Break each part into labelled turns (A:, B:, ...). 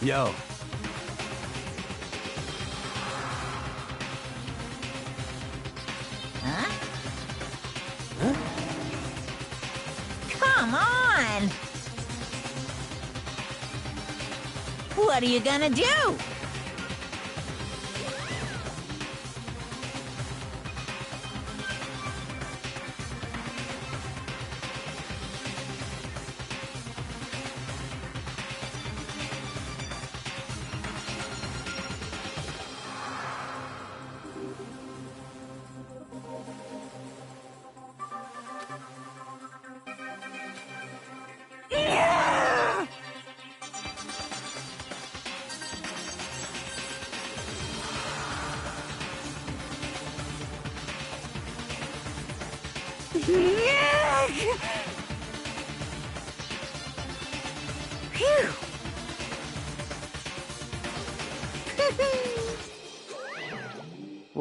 A: Yo.
B: Huh? Come on! What are you gonna do?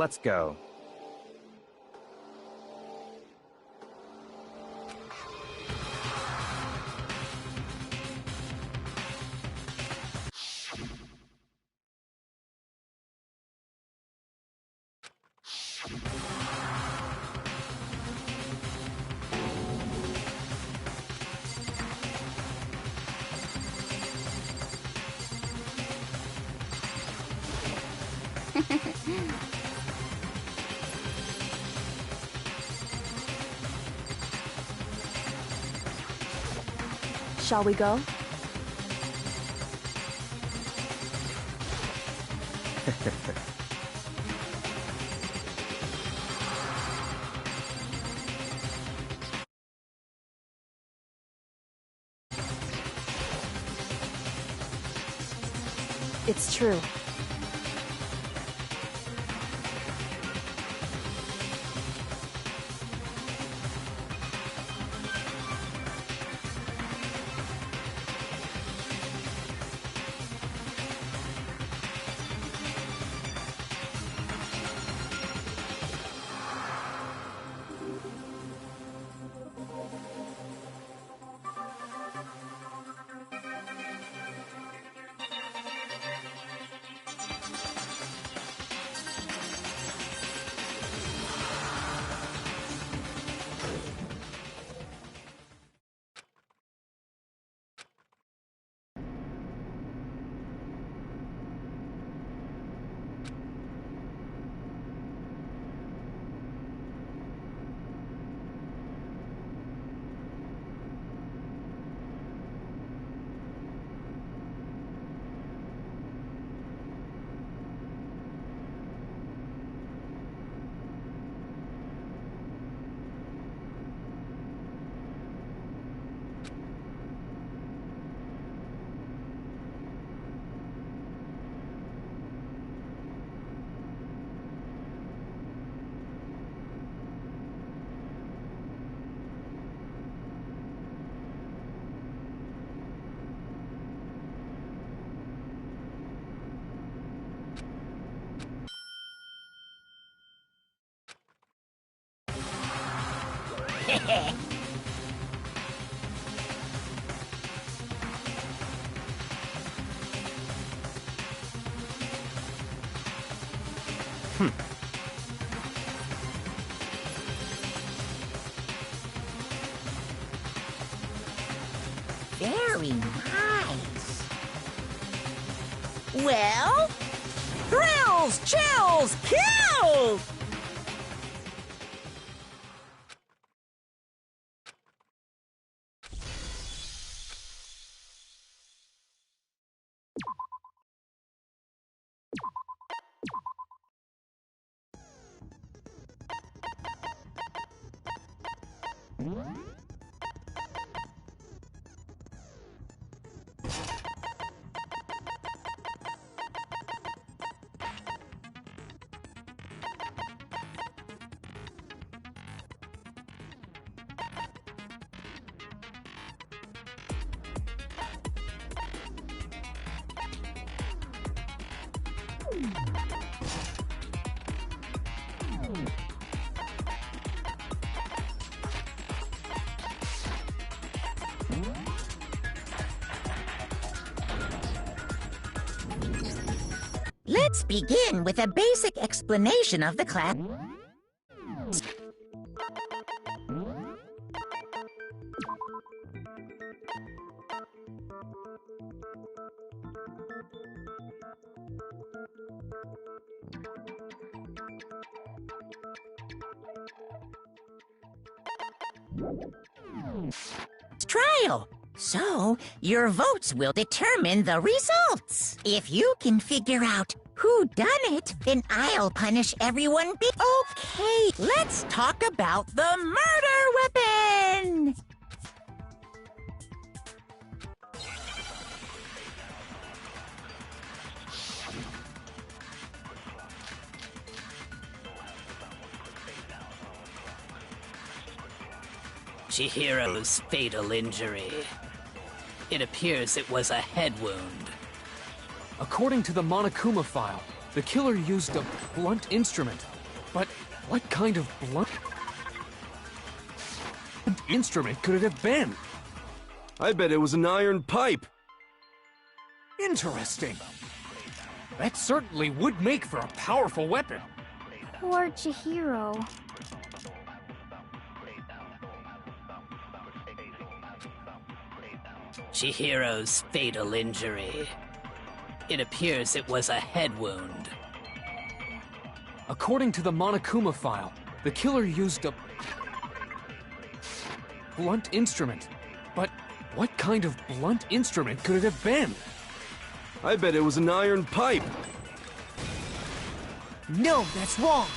A: Let's go.
C: Shall we go? It's true.
B: Very nice. Well, thrills, chills, kills! Let's begin with a basic explanation of the class. Trial. So, your votes will determine the results. If you can figure out who done it, then I'll punish everyone. Okay, let's talk about the murder weapon.
A: Chihiro's fatal injury. It appears it was a head wound.
D: According to the Monokuma file, the killer used a blunt instrument. But what kind of blunt instrument could it have been?
E: I bet it was an iron pipe.
D: Interesting. That certainly would make for a powerful weapon.
F: Poor Chihiro.
A: Chihiro's fatal injury. It appears it was a head wound.
D: According to the Monokuma file, the killer used a blunt instrument. But what kind of blunt instrument could it have been?
E: I bet it was an iron pipe.
G: No, that's wrong.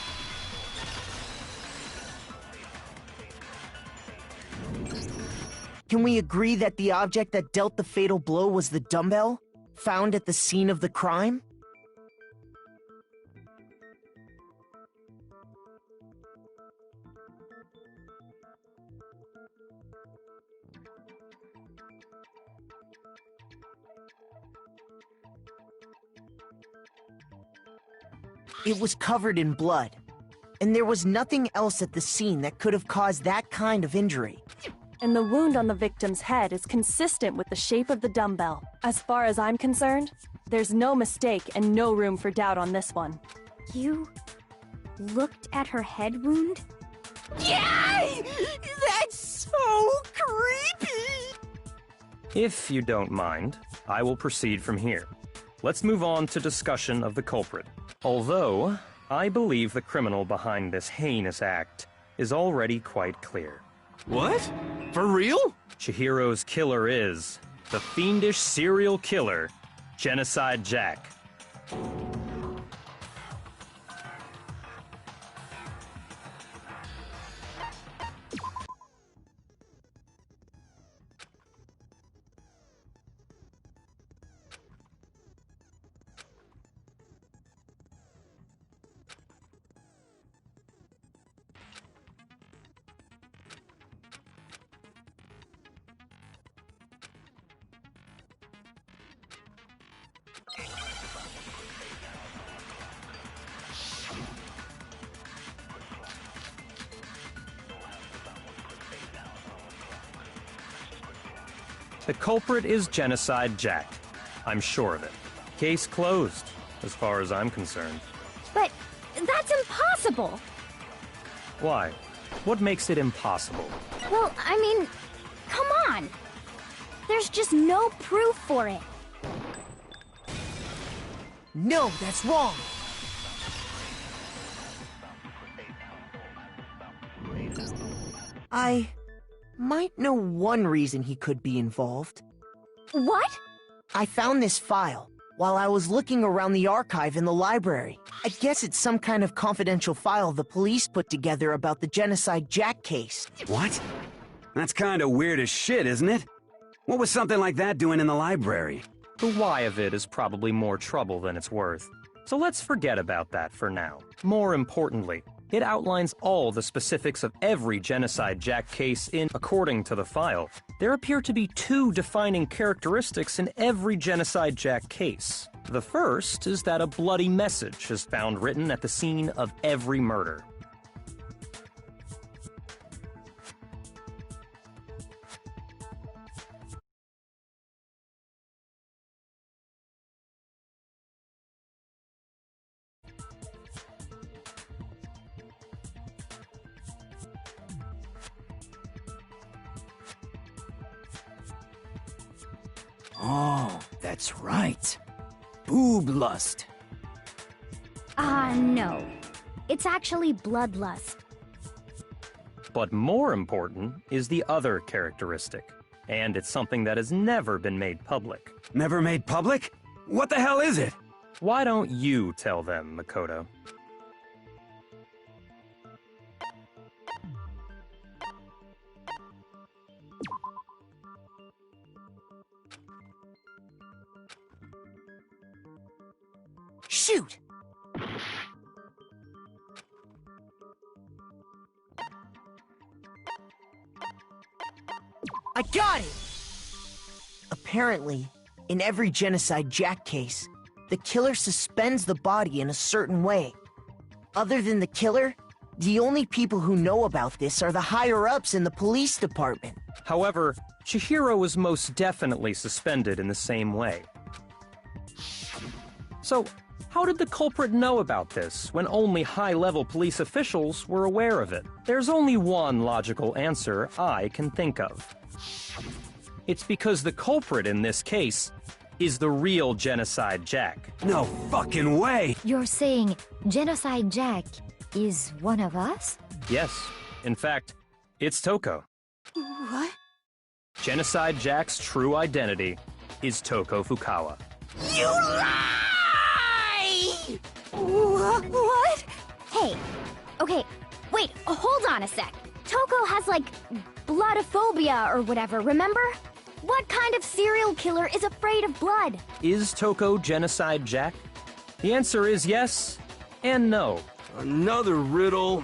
G: Can we agree that the object that dealt the fatal blow was the dumbbell, found at the scene of the crime? It was covered in blood, and there was nothing else at the scene that could have caused that kind of injury.
C: And the wound on the victim's head is consistent with the shape of the dumbbell. As far as I'm concerned, there's no mistake and no room for doubt on this one.
F: You looked at her head wound?
G: Yay! That's so creepy!
H: If you don't mind, I will proceed from here. Let's move on to discussion of the culprit. Although, I believe the criminal behind this heinous act is already quite clear.
E: What? For real?
H: Chihiro's killer is the fiendish serial killer, Genocide Jack. The culprit is Genocide Jack. I'm sure of it. Case closed, as far as I'm concerned.
F: But that's impossible!
H: Why? What makes it impossible?
F: Well, I mean, come on! There's just no proof for it.
G: No, that's wrong. I might know one reason he could be involved.
F: What?
G: I found this file while I was looking around the archive in the library. I guess it's some kind of confidential file the police put together about the Genocide Jack case.
I: What? That's kinda weird as shit, isn't it? What was something like that doing in the library?
H: The why of it is probably more trouble than it's worth. So let's forget about that for now. More importantly, it outlines all the specifics of every Genocide Jack case according to the file. There appear to be two defining characteristics in every Genocide Jack case. The first is that a bloody message is found written at the scene of every murder.
A: Oh, that's right. Boob lust.
F: No. It's actually bloodlust.
H: But more important is the other characteristic, and it's something that has never been made public.
I: Never made public? What the hell is it?
H: Why don't you tell them, Makoto?
G: Shoot! I got it! Apparently, in every Genocide Jack case, the killer suspends the body in a certain way. Other than the killer, the only people who know about this are the higher-ups in the police department.
H: However, Chihiro was most definitely suspended in the same way. So, how did the culprit know about this when only high-level police officials were aware of it? There's only one logical answer I can think of. It's because the culprit in this case is the real Genocide Jack.
I: No fucking way!
F: You're saying Genocide Jack is one of us?
H: Yes, in fact, it's Toko.
G: What?
H: Genocide Jack's true identity is Toko Fukawa.
G: You lie!
F: What? Hey, okay, wait, hold on a sec. Toko has, like, bloodophobia or whatever, remember? What kind of serial killer is afraid of blood?
H: Is Toko Genocide Jack? The answer is yes and no.
E: Another riddle?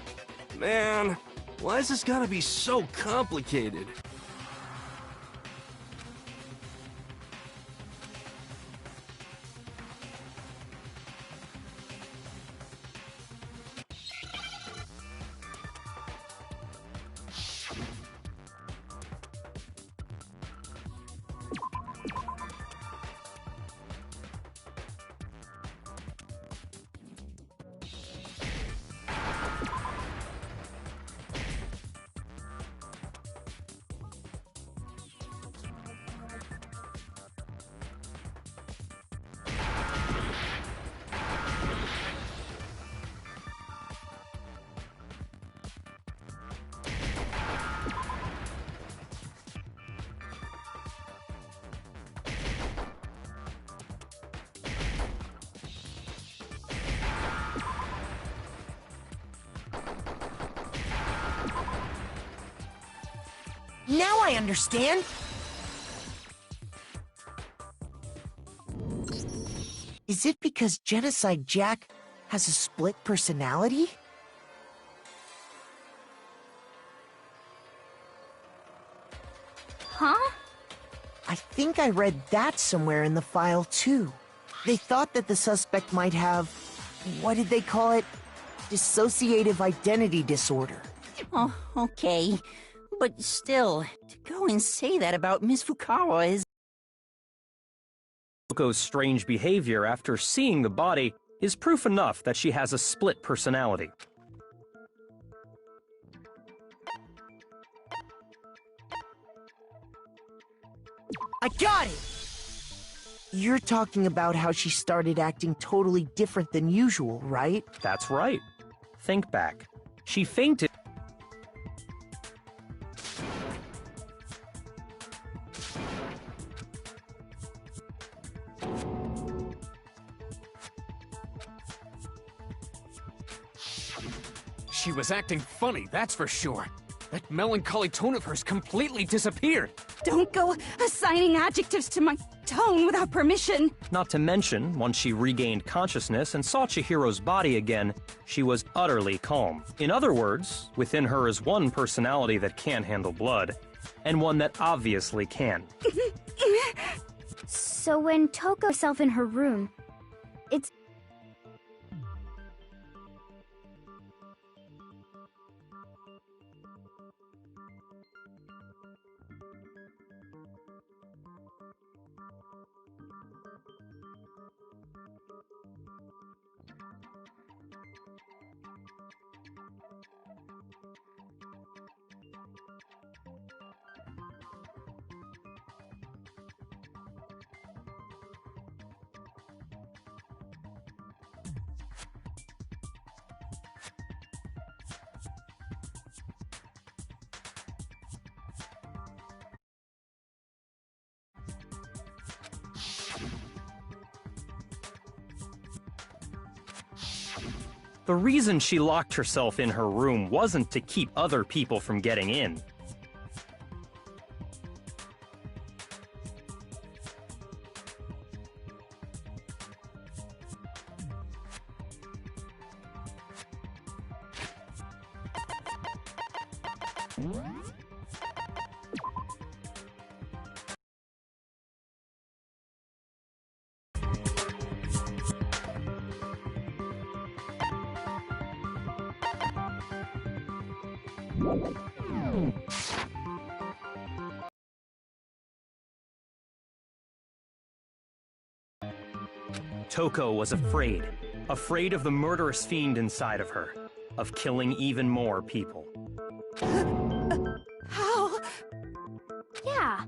E: Man, why is this gotta be so complicated?
G: Now I understand! Is it because Genocide Jack has a split personality?
F: Huh?
G: I think I read that somewhere in the file, too. They thought that the suspect might have, what did they call it? Dissociative identity disorder.
B: Oh, okay. but still, to go and say that about Miss Fukawa is...
H: Toko's strange behavior after seeing the body is proof enough that she has a split personality.
G: I got it! You're talking about how she started acting totally different than usual, right?
H: That's right. Think back. She fainted.
D: She was acting funny, that's for sure. That melancholy tone of hers completely disappeared.
J: Don't go assigning adjectives to my tone without permission.
H: Not to mention, once she regained consciousness and saw Chihiro's body again, she was utterly calm. In other words, within her is one personality that can't handle blood, and one that obviously can.
F: So when Toko herself in her room, it's...
H: The reason she locked herself in her room wasn't to keep other people from getting in. Toko was afraid. Afraid of the murderous fiend inside of her. Of killing even more people.
J: How?
F: Yeah.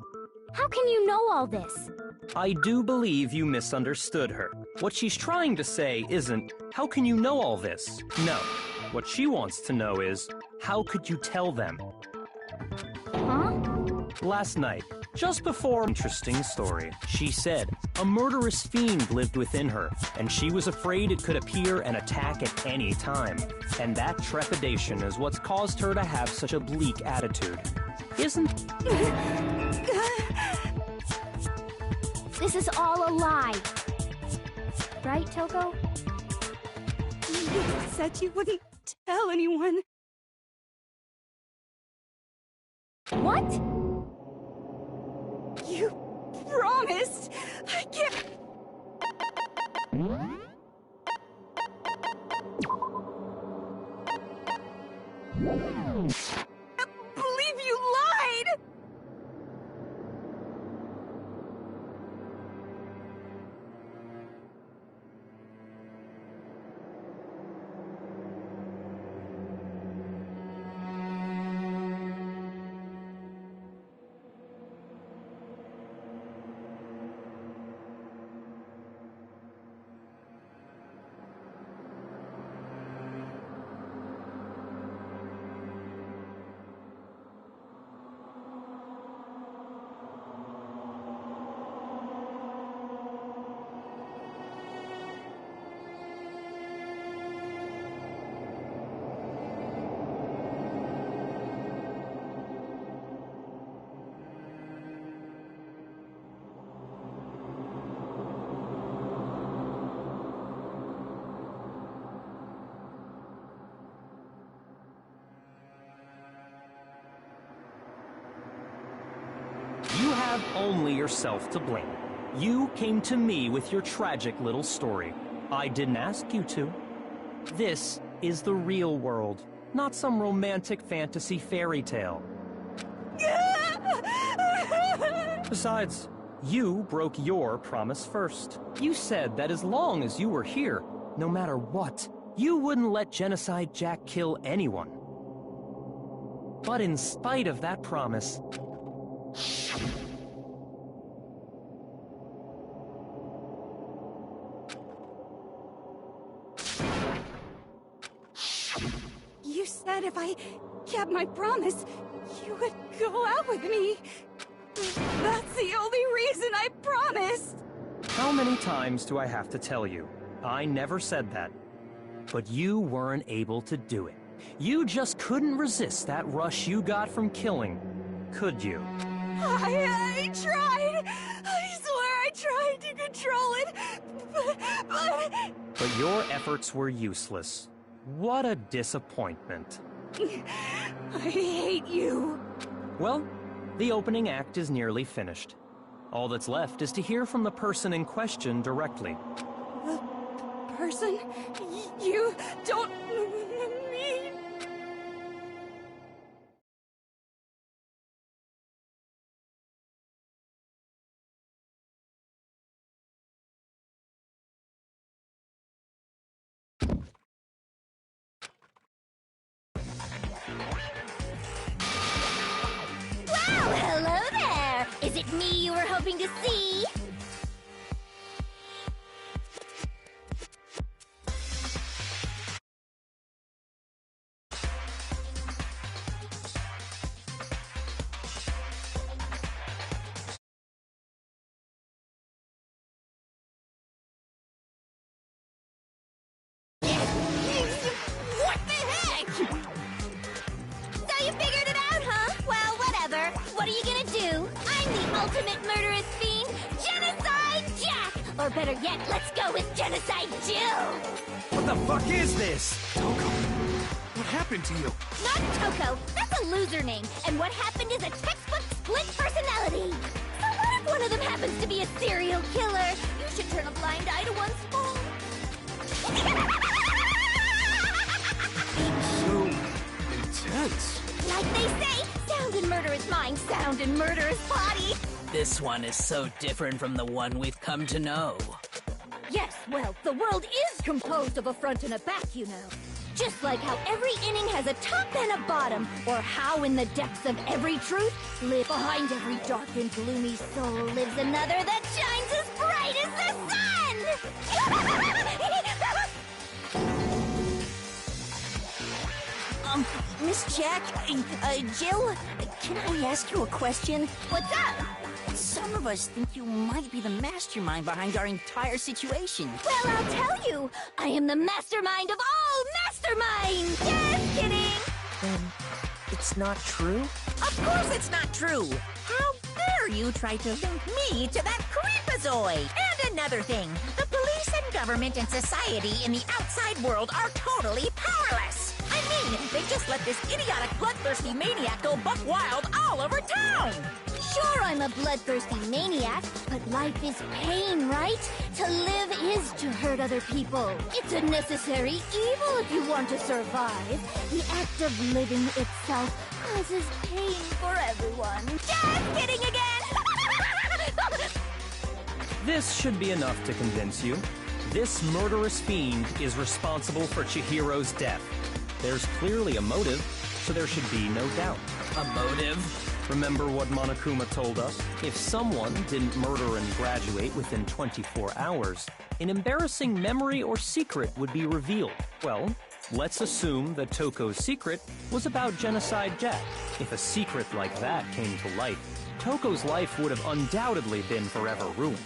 F: How can you know all this?
H: I do believe you misunderstood her. What she's trying to say isn't, how can you know all this? No. What she wants to know is, how could you tell them?
F: Huh?
H: Last night, just before... Interesting story. She said, a murderous fiend lived within her, and she was afraid it could appear and attack at any time. And that trepidation is what's caused her to have such a bleak attitude. Isn't...
F: This is all a lie. Right, Toko?
J: You said you wouldn't tell anyone.
F: What?
J: You promised! I can't... I believe you lied!
H: You have only yourself to blame. You came to me with your tragic little story. I didn't ask you to. This is the real world, not some romantic fantasy fairy tale. Besides, you broke your promise first. You said that as long as you were here, no matter what, you wouldn't let Genocide Jack kill anyone. But in spite of that promise,
J: You said if I kept my promise, you would go out with me. That's the only reason I promised.
H: how many times do I have to tell you? I never said that. But you weren't able to do it. You just couldn't resist that rush you got from killing, could you?
J: I tried. I swear I tried to control it, but...
H: But your efforts were useless. What a disappointment.
J: I hate you.
H: Well, the opening act is nearly finished. All that's left is to hear from the person in question directly.
J: The person? You don't mean...
F: Well, hello there! Is it me you were hoping to see? What the heck? So you figured it out, huh? Well, whatever. What are you gonna do? I'm the ultimate murderous fiend, Genocide Jack! Or better yet, let's go with Genocide Jill!
I: What the fuck is this?
D: Toko, what happened to you?
F: Not Toko, that's a loser name, and what happened is a textbook split personality. So what if one of them happens to be a serial killer? You should turn a blind eye to one's fault.
E: So intense.
F: Like they say, sound in murderous mind, sound in murderous body.
A: This one is so different from the one we've come to know.
F: Yes, well, the world is composed of a front and a back, you know. Just like how every inning has a top and a bottom, or how in the depths of every truth, live behind every dark and gloomy soul lives another that shines as bright as the sun!
B: Miss Jack, Jill, can I ask you a question?
F: What's up?
B: Some of us think you might be the mastermind behind our entire situation.
F: Well, I'll tell you, I am the mastermind of all masterminds! Just kidding!
B: Then it's not true? Of course it's not true! How dare you try to link me to that creepazoid? And another thing, the police and government and society in the outside world are totally powerless! I mean, they just let this idiotic, bloodthirsty maniac go buck wild all over town!
F: Sure, I'm a bloodthirsty maniac, but life is pain, right? To live is to hurt other people. It's a necessary evil if you want to survive. The act of living itself causes pain for everyone. Just kidding again!
H: This should be enough to convince you. This murderous fiend is responsible for Chihiro's death. There's clearly a motive, so there should be no doubt.
A: A motive?
H: Remember what Monokuma told us? If someone didn't murder and graduate within 24 hours, an embarrassing memory or secret would be revealed. Well, let's assume that Toko's secret was about Genocide Jack. If a secret like that came to light, Toko's life would have undoubtedly been forever ruined.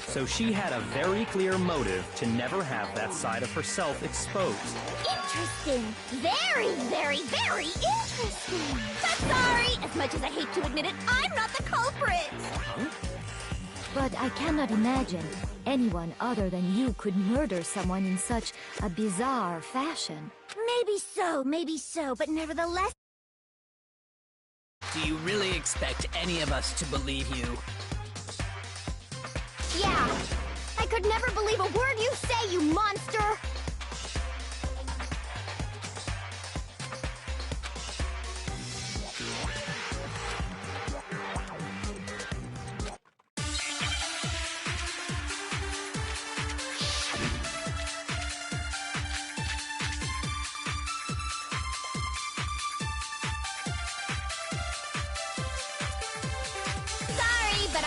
H: So she had a very clear motive to never have that side of herself exposed.
F: Interesting. Very, very, very interesting. But sorry, as much as I hate to admit it, I'm not the culprit.
H: Huh?
K: But I cannot imagine anyone other than you could murder someone in such a bizarre fashion.
F: Maybe so, but nevertheless...
A: Do you really expect any of us to believe you?
F: Yeah. I could never believe a word you say, you monster!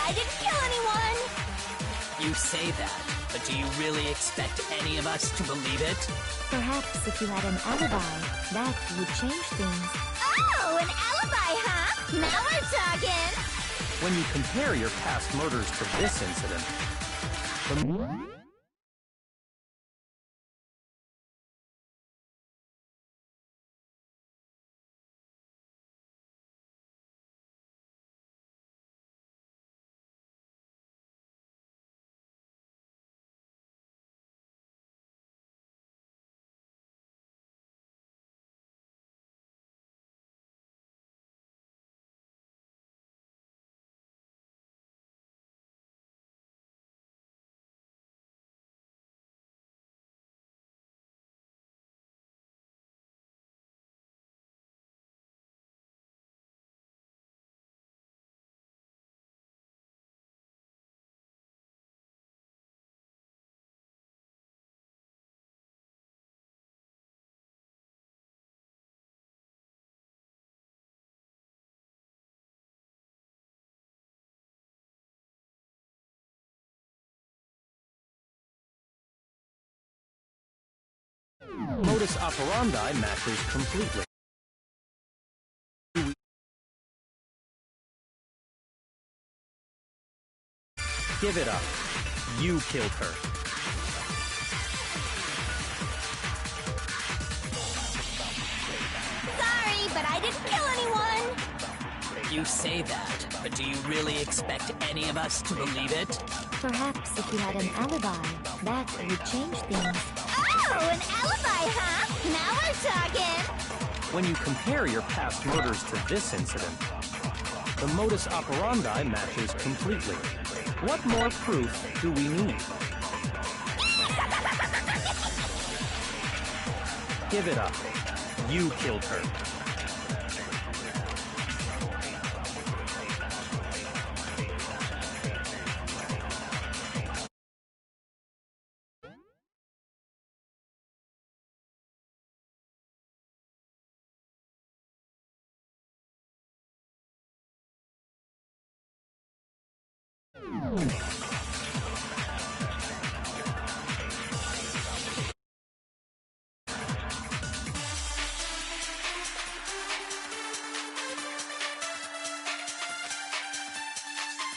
F: I didn't kill anyone!
A: You say that, but do you really expect any of us to believe it?
K: Perhaps if you had an alibi, that would change things.
F: Oh, an alibi, huh? Now we're talking!
H: When you compare your past murders to this incident, modus operandi matches completely. Give it up. You killed her.
F: Sorry, but I didn't kill anyone!
A: You say that, but do you really expect any of us to believe it?
K: Perhaps if you had an alibi, that would change things.
F: Oh, an alibi, huh? Now we're talking!
H: When you compare your past murders to this incident, the modus operandi matches completely. What more proof do we need? Give it up. You killed her.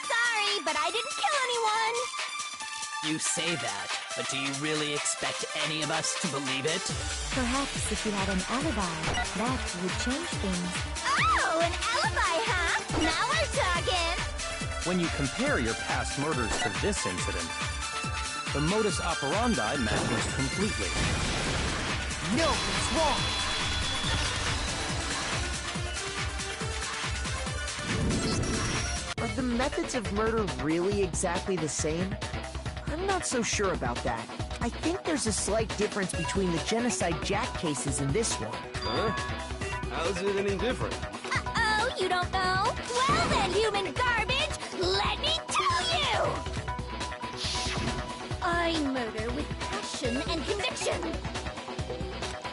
F: Sorry, but I didn't kill anyone!
A: You say that, but do you really expect any of us to believe it?
K: Perhaps if you had an alibi, that would change things.
F: Oh, an alibi, huh? Now we're talking!
H: When you compare your past murders to this incident, the modus operandi matches completely.
G: No, it's wrong. Are the methods of murder really exactly the same? I'm not so sure about that. I think there's a slight difference between the Genocide Jack cases and this one.
E: Huh? How's it any different?
F: Uh-oh, you don't know? Well then, human garbage, let me tell you! I murder with passion and conviction.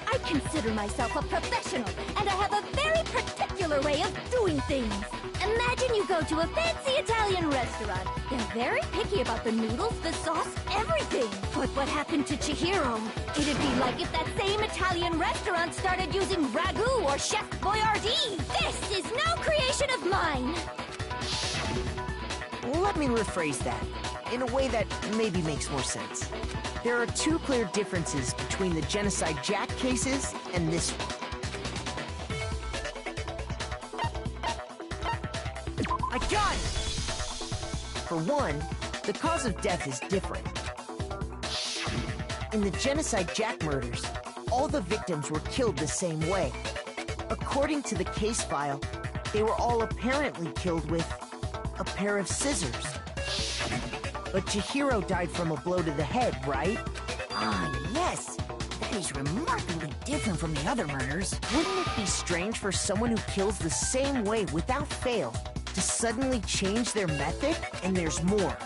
F: I consider myself a professional, and I have a very particular way of doing things. Imagine you go to a fancy Italian restaurant. They're very picky about the noodles, the sauce, everything. But what happened to Chihiro? It'd be like if that same Italian restaurant started using ragu or Chef Boyardee. This is no creation of mine.
G: Let me rephrase that in a way that maybe makes more sense. There are two clear differences between the Genocide Jack cases and this one. I got it! For one, the cause of death is different. In the Genocide Jack murders, all the victims were killed the same way. According to the case file, they were all apparently killed with a pair of scissors. But Chihiro died from a blow to the head, right?
B: Ah, yes. That is remarkably different from the other murders.
G: Wouldn't it be strange for someone who kills the same way without fail to suddenly change their method? And there's more.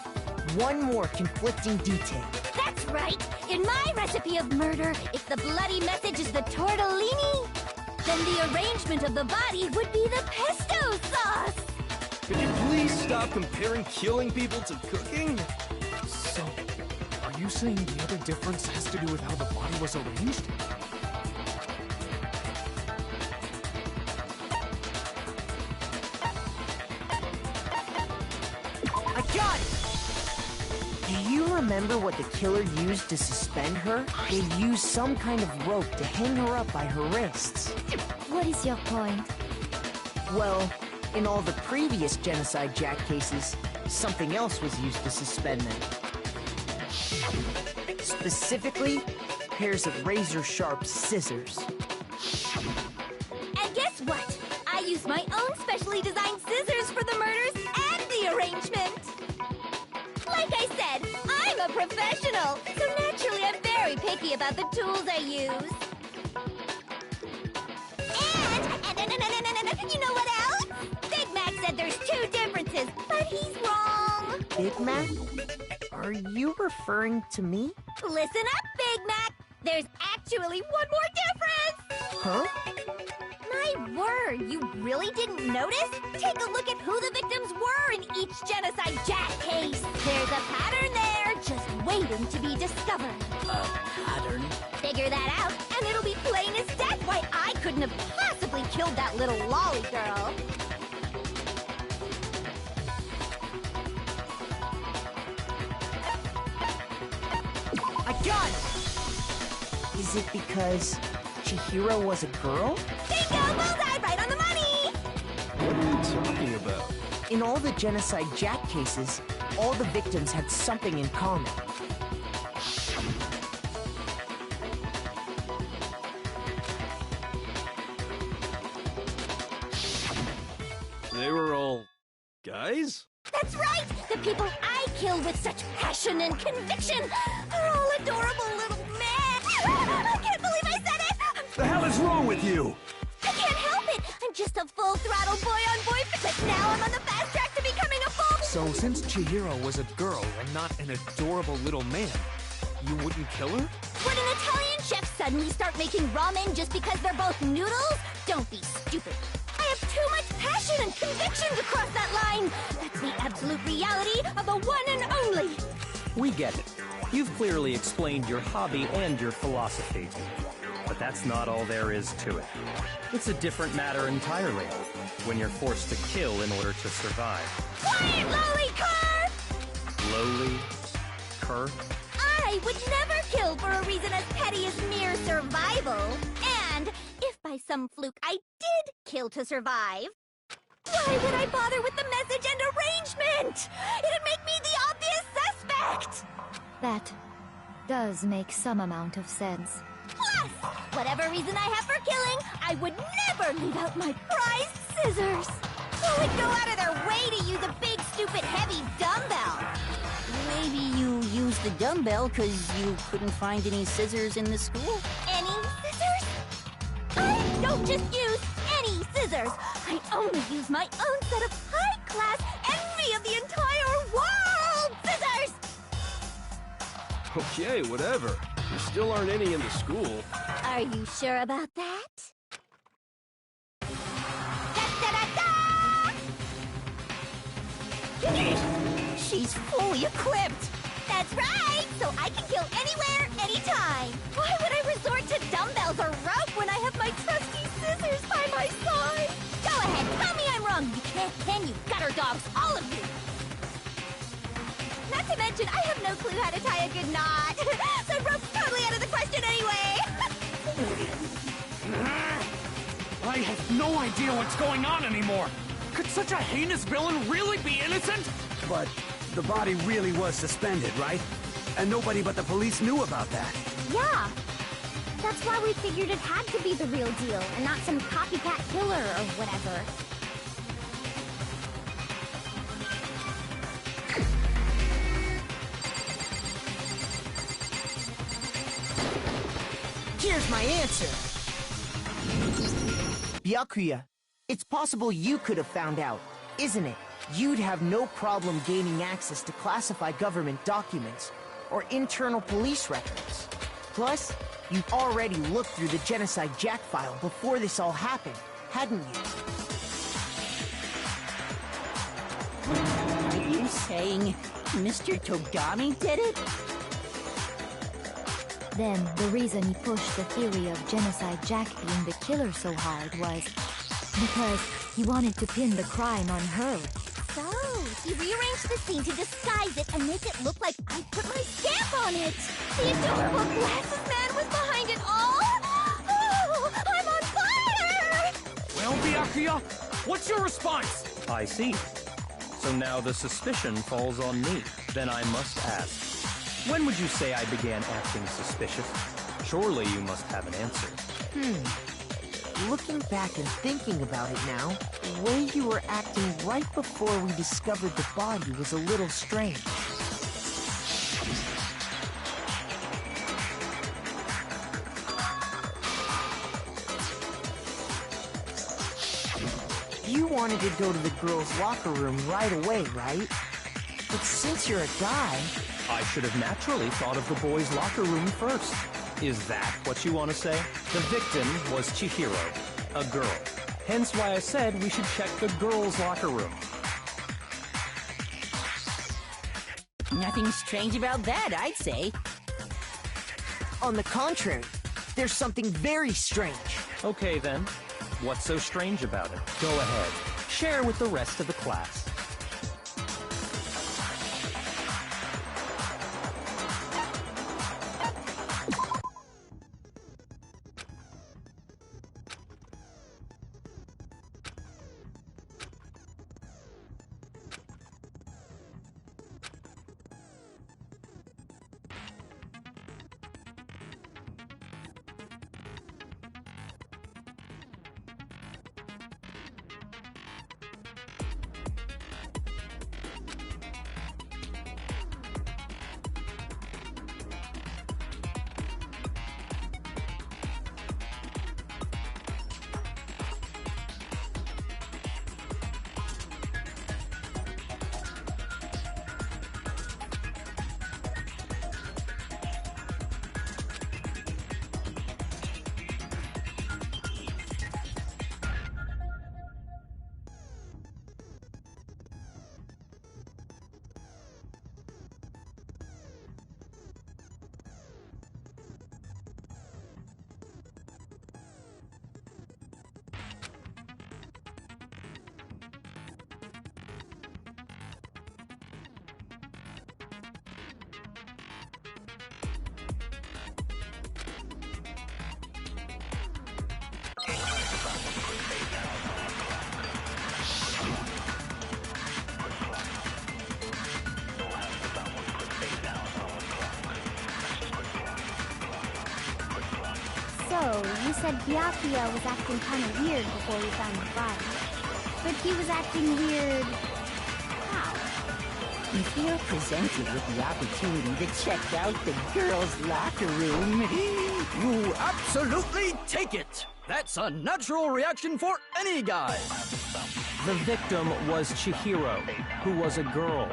G: One more conflicting detail.
F: That's right. In my recipe of murder, if the bloody message is the tortellini, then the arrangement of the body would be the pesto sauce.
E: Could you please stop comparing killing people to cooking?
D: So, are you saying the other difference has to do with how the body was arranged?
G: I got it! Do you remember what the killer used to suspend her? They used some kind of rope to hang her up by her wrists.
K: What is your point?
G: Well, in all the previous Genocide Jack cases, something else was used to suspend them. Specifically, pairs of razor-sharp scissors.
F: And guess what? I used my own specially designed scissors for the murders and the arrangement. Like I said, I'm a professional, so naturally I'm very picky about the tools I use. And you know what else? Big Mac said there's two differences, but he's wrong.
G: Big Mac? Are you referring to me?
F: Listen up, Big Mac. There's actually one more difference.
G: Huh?
F: My word, you really didn't notice? Take a look at who the victims were in each Genocide Jack case. There's a pattern there, just waiting to be discovered.
A: A pattern?
F: Figure that out, and it'll be plain as death why I couldn't have possibly killed that little lolly girl.
G: I got it! Is it because Chihiro was a girl?
F: Bingo! Bullseye! Right on the money!
E: What are you talking about?
G: In all the Genocide Jack cases, all the victims had something in common.
E: They were all guys?
F: That's right! The people I kill with such passion and conviction are all adorable little men! I can't believe I said it!
I: The hell is wrong with you?
F: I can't help it! I'm just a full-throttle boy-on-boy, but now I'm on the fast track to becoming a full...
D: So since Chihiro was a girl and not an adorable little man, you wouldn't kill her?
F: Would an Italian chef suddenly start making ramen just because they're both noodles? Don't be stupid. I have too much passion and conviction to cross that line. That's the absolute reality of the one and only.
H: We get it. You've clearly explained your hobby and your philosophy. But that's not all there is to it. It's a different matter entirely, when you're forced to kill in order to survive.
F: Quiet, lowly cur!
H: Lowly? Cur?
F: I would never kill for a reason as petty as mere survival. And if by some fluke I did kill to survive, why would I bother with the message and arrangement? It'd make me the obvious suspect!
K: That does make some amount of sense.
F: Plus, whatever reason I have for killing, I would never leave out my prized scissors. Who would go out of their way to use a big, stupid, heavy dumbbell?
B: Maybe you used the dumbbell because you couldn't find any scissors in the school?
F: Any scissors? I don't just use any scissors. I only use my own set of high-class envy of the entire world scissors!
E: Okay, whatever. There still aren't any in the school.
F: Are you sure about that?
B: She's fully equipped!
F: That's right! So I can kill anywhere, anytime! Why would I resort to dumbbells or rope when I have my trusty scissors by my side? Go ahead, tell me I'm wrong! You can't, can you, gutter dogs, all of you! Not to mention, I have no clue how to tie a good knot! So rope's totally out of the question anyway!
D: I have no idea what's going on anymore! Could such a heinous villain really be innocent?
I: But the body really was suspended, right? And nobody but the police knew about that.
F: Yeah! That's why we figured it had to be the real deal, and not some copycat killer or whatever.
G: Here's my answer. Byakuya, it's possible you could have found out, isn't it? You'd have no problem gaining access to classified government documents or internal police records. Plus, you'd already looked through the Genocide Jack file before this all happened, hadn't you?
B: saying Mr. Togami did it?
K: Then the reason he pushed the theory of Genocide Jack being the killer so hard was because he wanted to pin the crime on her.
F: So, he rearranged the scene to disguise it and make it look like I put my stamp on it. The adorable glasses man was behind it all. Oh, I'm on fire!
D: Well, Byakuya, what's your response?
H: I see. So now the suspicion falls on me. Then I must ask, when would you say I began acting suspicious? Surely you must have an answer.
G: Looking back and thinking about it now, the way you were acting right before we discovered the body was a little strange. You wanted to go to the girls' locker room right away, right? But since you're a guy...
H: I should have naturally thought of the boys' locker room first. Is that what you want to say? The victim was Chihiro, a girl. Hence why I said we should check the girls' locker room.
B: Nothing strange about that, I'd say.
G: On the contrary, there's something very strange.
H: Okay then, what's so strange about it? Go ahead, share with the rest of the class.
F: So, you said Byakuya was acting kind of weird before we found the body. But he was acting weird... how?
B: If you're presented with the opportunity to check out the girls' locker room,
L: you absolutely take it! That's a natural reaction for any guy!
H: The victim was Chihiro, who was a girl.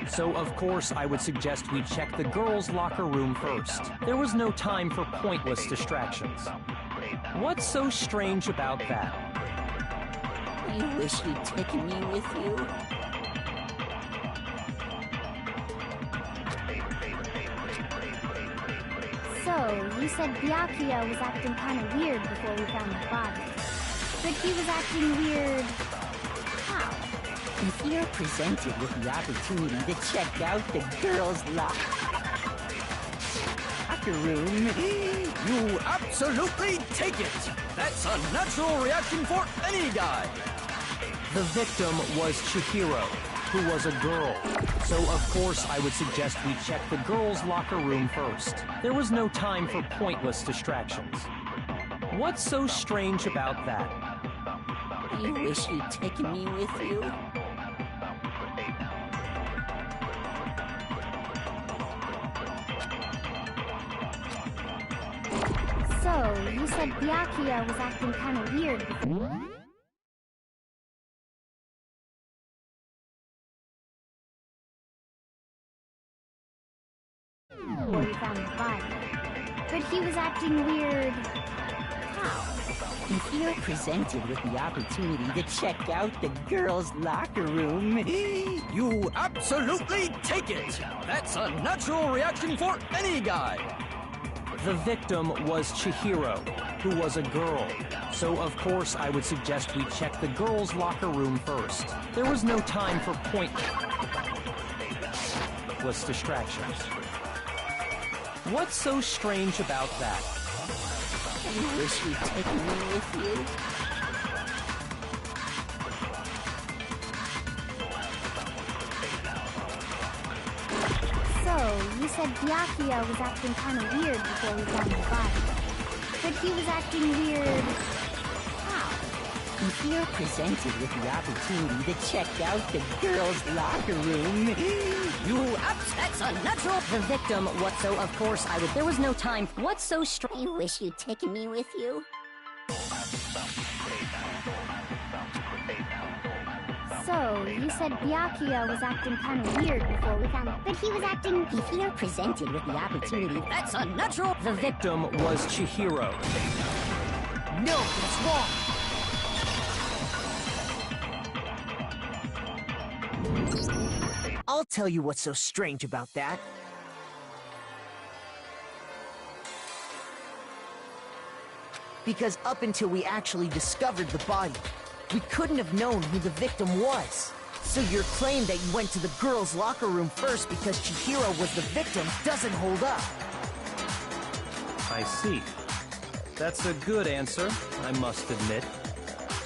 H: So, of course, I would suggest we check the girls' locker room first. There was no time for pointless distractions. What's so strange about that?
B: I wish you'd taken me with you.
F: So, you said Byakuya was acting kind of weird before we found the body. But he was acting weird... how?
B: If you're presented with the opportunity to check out the girls' locker room,
L: you absolutely take it! That's a natural reaction for any guy!
H: The victim was Chihiro, who was a girl. So, of course, I would suggest we check the girls' locker room first. There was no time for pointless distractions. What's so strange about that?
B: I wish you'd taken me with you.
F: So, you said Byakuya was acting kind of weird before... we found the body. But he was acting weird.
B: If you're presented with the opportunity to check out the girls' locker room,
L: You absolutely take it! That's a natural reaction for any guy!
H: The victim was Chihiro, who was a girl. So of course I would suggest we check the girls' locker room first. There was no time for pointless distractions. What's so strange about that?
B: I wish you'd taken me with you.
F: So, you said Byakuya was acting kind of weird before we found the body. But he was acting weird...
B: If you're presented with the opportunity to check out the girls' locker room,
K: That's unnatural!
B: the victim, what so of course I would. There was no time. What's so strange?
M: I wish you'd taken me with you.
F: So, you said Byakuya was acting kind of weird before we found him.
M: But he was acting... If you're presented with the opportunity...
K: That's unnatural!
H: The victim was Chihiro.
G: No, that's wrong. I'll tell you what's so strange about that. Because up until we actually discovered the body, we couldn't have known who the victim was. So your claim that you went to the girls' locker room first because Chihiro was the victim doesn't hold up.
H: I see. That's a good answer, I must admit.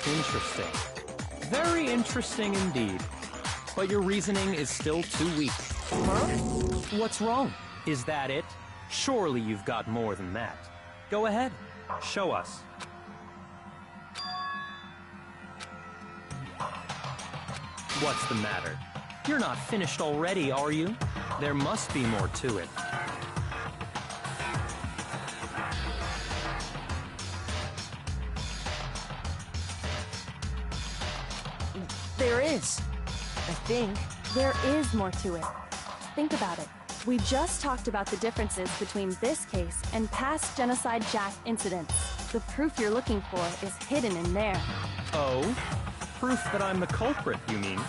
H: Interesting. Very interesting indeed. But your reasoning is still too weak. Huh? What's wrong? Is that it? Surely you've got more than that. Go ahead. Show us. What's the matter? You're not finished already, are you? There must be more to it.
G: There is. I think.
C: There is more to it. Think about it. We just talked about the differences between this case and past Genocide Jack incidents. The proof you're looking for is hidden in there.
H: Oh? Proof that I'm the culprit, you mean?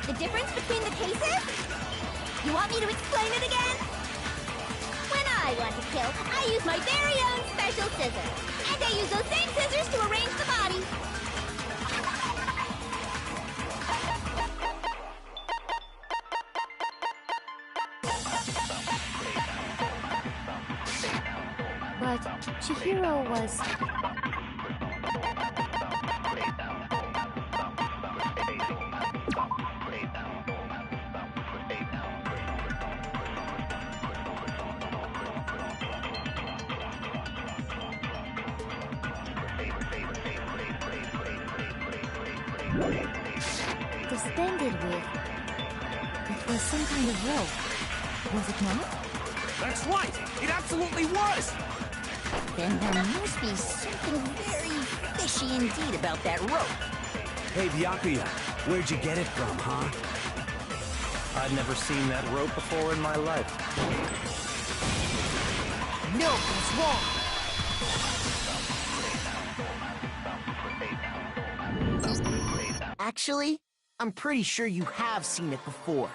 M: The difference between the cases? You want me to explain it again? When I want to kill, I use my very own special scissors. And I use those same scissors to arrange the body.
K: But Chihiro was... suspended with... It was some kind of rope, was it not?
L: That's right! It absolutely was!
B: Then there must be something very fishy indeed about that rope.
I: Hey, Byakuya, where'd you get it from, huh?
H: I'd never seen that rope before in my life.
G: No, that's wrong. Actually, I'm pretty sure you have seen it before.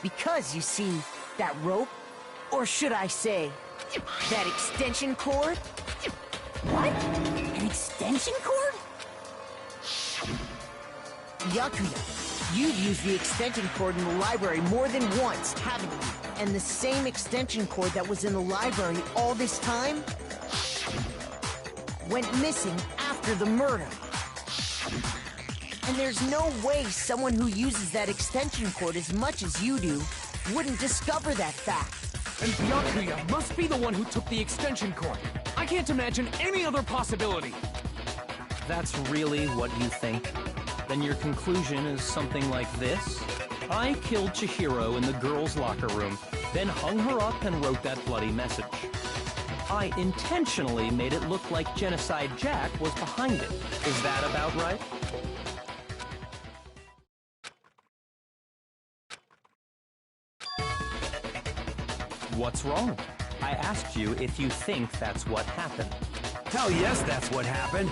G: Because, you see, that rope, or should I say, that extension cord?
B: What? An extension cord?
G: Byakuya, you've used the extension cord in the library more than once, haven't you? And the same extension cord that was in the library all this time went missing after the murder. And there's no way someone who uses that extension cord as much as you do wouldn't discover that fact.
D: And Byakuya must be the one who took the extension cord. I can't imagine any other possibility.
H: That's really what you think? Then your conclusion is something like this? I killed Chihiro in the girls' locker room, then hung her up and wrote that bloody message. I intentionally made it look like Genocide Jack was behind it. Is that about right? What's wrong? I asked you if you think that's what happened.
I: Hell yes, that's what happened.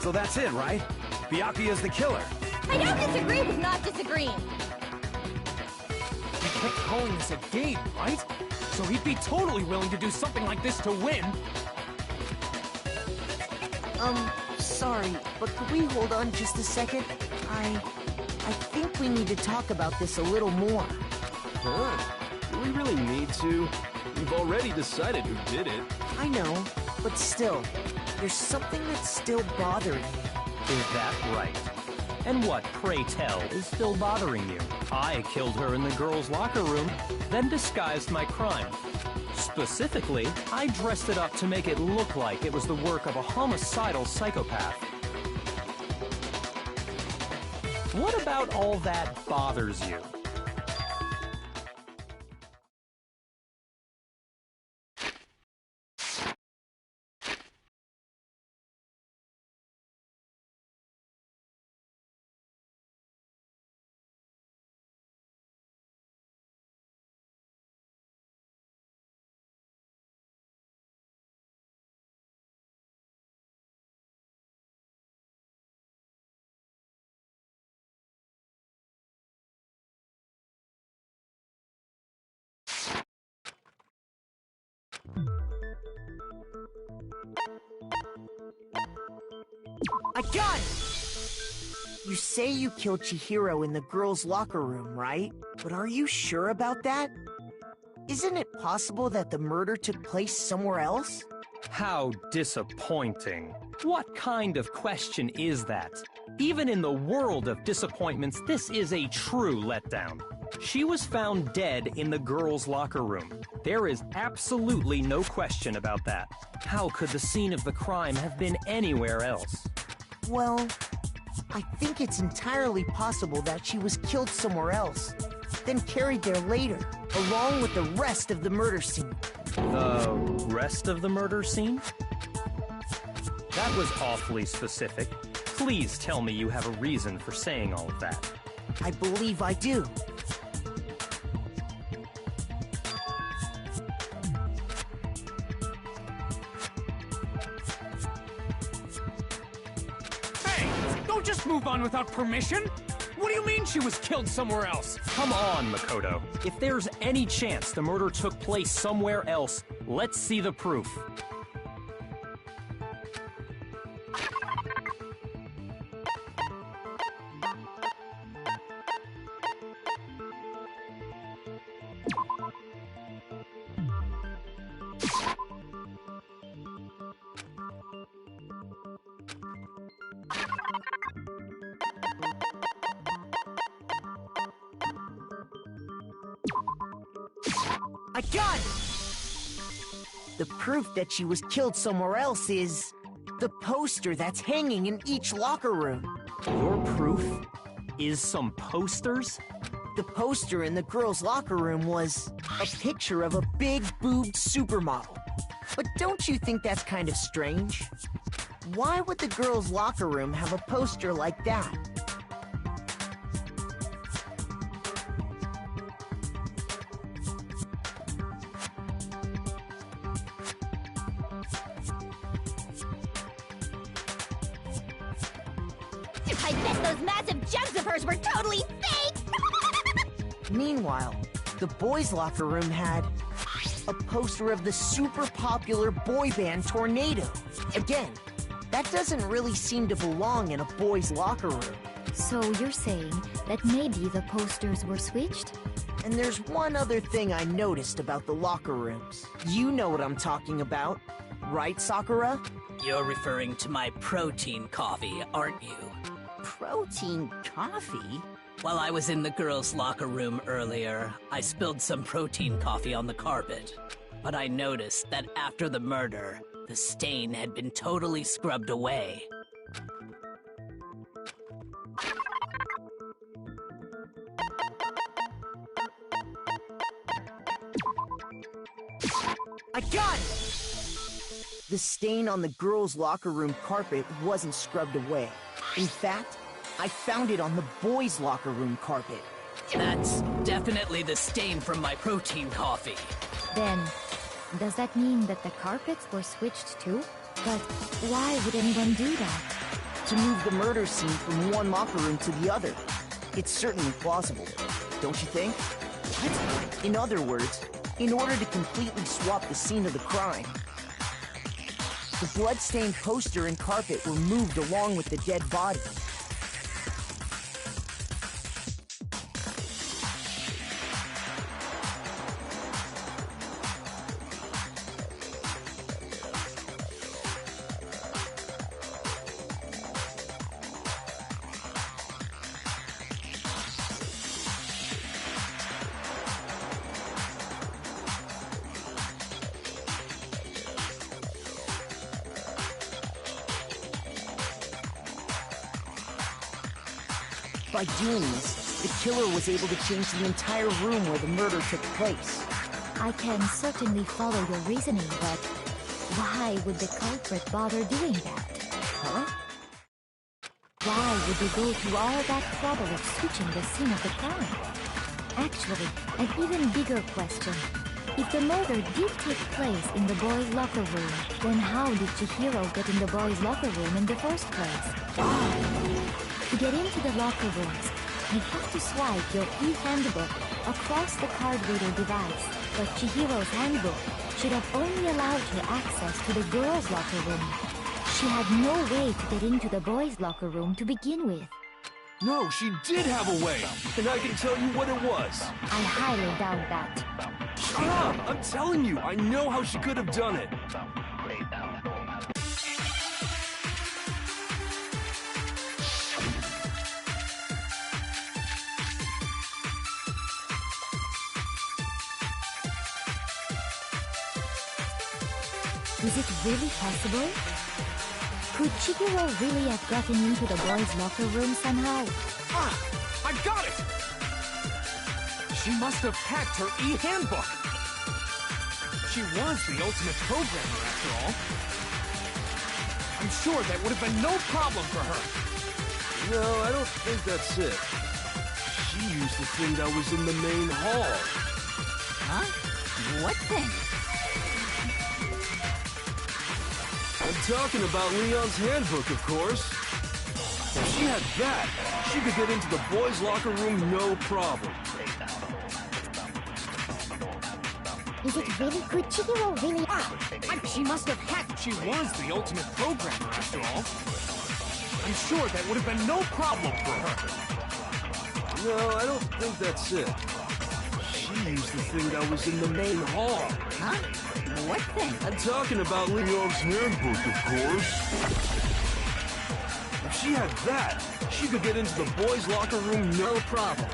I: So that's it, right? Byakuya's the killer.
M: I don't disagree with not disagreeing.
D: He kept calling this a game, right? So he'd be totally willing to do something like this to win.
G: Sorry, but could we hold on just a second? I think we need to talk about this a little more.
E: Huh? Do we really need to? We've already decided who did it.
G: I know, but still, there's something that's still bothering me.
H: Is that right? And what, pray tell, is still bothering you? I killed her in the girls' locker room, then disguised my crime. Specifically, I dressed it up to make it look like it was the work of a homicidal psychopath. What about all that bothers you?
G: I got it! You say you killed Chihiro in the girls' locker room, right? But are you sure about that? Isn't it possible that the murder took place somewhere else?
H: How disappointing. What kind of question is that? Even in the world of disappointments, this is a true letdown. She was found dead in the girls' locker room. There is absolutely no question about that. How could the scene of the crime have been anywhere else?
G: Well, I think it's entirely possible that she was killed somewhere else, then carried there later, along with the rest of the murder scene.
H: The rest of the murder scene? That was awfully specific. Please tell me you have a reason for saying all of that.
G: I believe I do.
D: Don't just move on without permission! What do you mean she was killed somewhere else?
H: Come on, Makoto. If there's any chance the murder took place somewhere else, let's see the proof.
G: I got it! The proof that she was killed somewhere else is the poster that's hanging in each locker room.
H: Your proof is some posters?
G: The poster in the girls' locker room was a picture of a big-boobed supermodel. But don't you think that's kind of strange? Why would the girls' locker room have a poster like that?
M: I bet those massive jugs of hers were totally fake!
G: Meanwhile, the boys' locker room had a poster of the super popular boy band Tornado. Again, that doesn't really seem to belong in a boys' locker room.
K: So you're saying that maybe the posters were switched?
G: And there's one other thing I noticed about the locker rooms. You know what I'm talking about, right, Sakura?
A: You're referring to my protein coffee, aren't you?
B: Protein coffee?
A: While I was in the girls' locker room earlier, I spilled some protein coffee on the carpet. But I noticed that after the murder, the stain had been totally scrubbed away.
G: I got it! The stain on the girls' locker room carpet wasn't scrubbed away. In fact, I found it on the boys' locker room carpet.
A: That's definitely the stain from my protein coffee.
K: Then, does that mean that the carpets were switched too? But why would anyone do that?
G: To move the murder scene from one locker room to the other. It's certainly plausible, don't you think? What? In other words, in order to completely swap the scene of the crime. The blood-stained poster and carpet were moved along with the dead body. By doing this, the killer was able to change the entire room where the murder took place.
K: I can certainly follow your reasoning, but why would the culprit bother doing that?
G: Huh?
K: Why would they go through all that trouble of switching the scene of the crime? Actually, an even bigger question. If the murder did take place in the boys' locker room, then how did Chihiro get in the boys' locker room in the first place? To get into the locker rooms, you have to swipe your e-handbook across the card reader device, but Chihiro's handbook should have only allowed her access to the girls' locker room. She had no way to get into the boys' locker room to begin with.
E: No, she did have a way, and I can tell you what it was.
K: I highly doubt that.
E: Shut up! I'm telling you, I know how she could have done it.
K: Is it really possible? Could Chihiro really have gotten into the boys' locker room somehow?
D: Ah! I got it! She must have hacked her e-handbook! She was the ultimate programmer, after all. I'm sure that would have been no problem for her.
E: No, I don't think that's it. She used the thing that was in the main hall.
B: Huh? What thing?
E: I'm talking about Leon's handbook, of course. If she had that, she could get into the boys' locker room no problem.
K: Is it really? Could Chihiro really?
D: She must have hacked. She was the ultimate programmer, after all. I'm sure that would have been no problem for her.
E: No, I don't think that's it. She used the thing that was in the main hall.
B: Huh? What thing?
E: I'm talking about Leon's handbook, of course. If she had that, she could get into the boys' locker room no problem.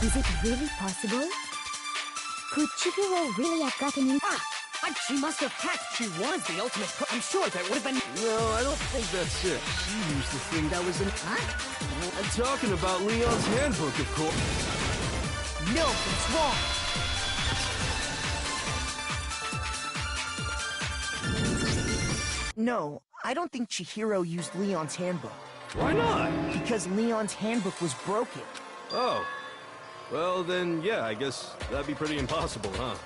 K: Is it really possible? Could Chihiro really have gotten in?
D: She must have hacked. She was the ultimate I'm sure that would have been...
E: No, I don't think that's it. She used the thing that was in...
B: Huh?
E: I'm talking about Leon's handbook, of course.
G: No, it's wrong! No, I don't think Chihiro used Leon's handbook.
E: Why not?
G: Because Leon's handbook was broken.
E: Oh. Well, then, yeah, I guess that'd be pretty impossible, huh?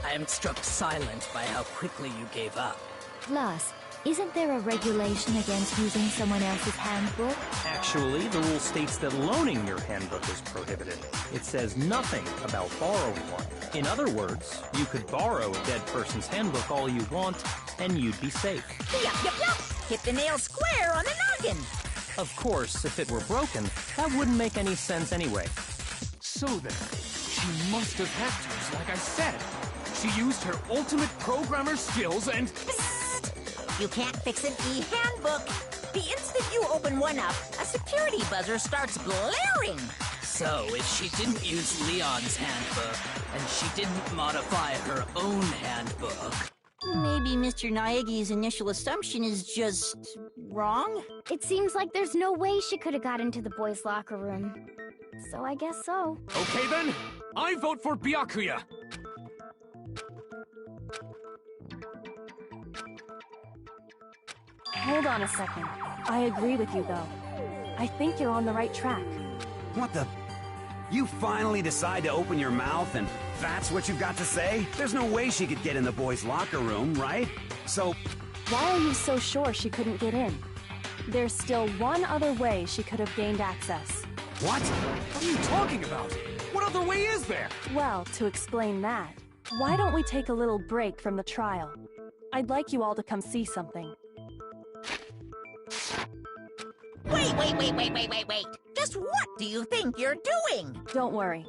A: I am struck silent by how quickly you gave up.
K: Plus, isn't there a regulation against using someone else's handbook?
H: Actually, the rule states that loaning your handbook is prohibited. It says nothing about borrowing one. In other words, you could borrow a dead person's handbook all you want, and you'd be safe.
B: Yup. Hit the nail square on the noggin.
H: Of course, if it were broken, that wouldn't make any sense anyway.
D: So then, she must have hacked hers, like I said. She used her ultimate programmer skills and...
B: Psst! You can't fix an e-handbook. The instant you open one up, a security buzzer starts blaring.
A: So, if she didn't use Leon's handbook, and she didn't modify her own handbook...
B: Maybe Mr. Naegi's initial assumption is just... wrong?
F: It seems like there's no way she could have got into the boys' locker room. So I guess so.
D: Okay then, I vote for Byakuya.
C: Hold on a second. I agree with you, though. I think you're on the right track.
I: What the... You finally decide to open your mouth and that's what you've got to say? There's no way she could get in the boys' locker room, right? So...
C: Why are you so sure she couldn't get in? There's still one other way she could have gained access.
I: What?
D: What are you talking about? What other way is there?
C: Well, to explain that, why don't we take a little break from the trial? I'd like you all to come see something.
B: Wait. Just what do you think you're doing?
C: Don't worry.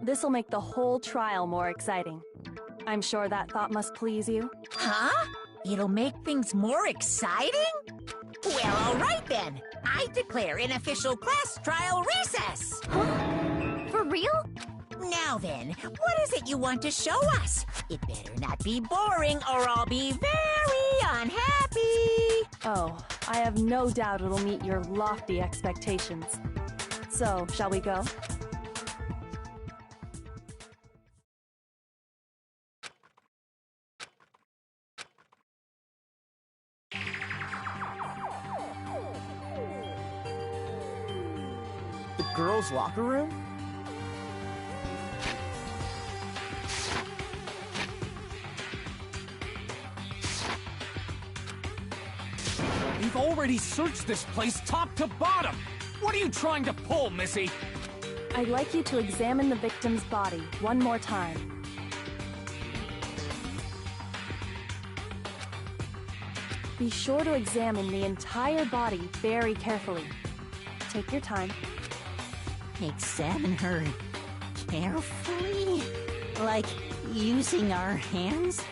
C: This'll make the whole trial more exciting. I'm sure that thought must please you.
B: Huh? It'll make things more exciting? Well, all right then. I declare an official class trial recess.
F: Huh? For real?
B: Now then, what is it you want to show us? It better not be boring or I'll be very unhappy.
C: Oh, I have no doubt it'll meet your lofty expectations. So, shall we go?
G: The girls' locker room?
D: We've already searched this place top to bottom. What are you trying to pull, Missy?
C: I'd like you to examine the victim's body one more time. Be sure to examine the entire body very carefully. Take your time.
B: Examine her carefully? Like using our hands?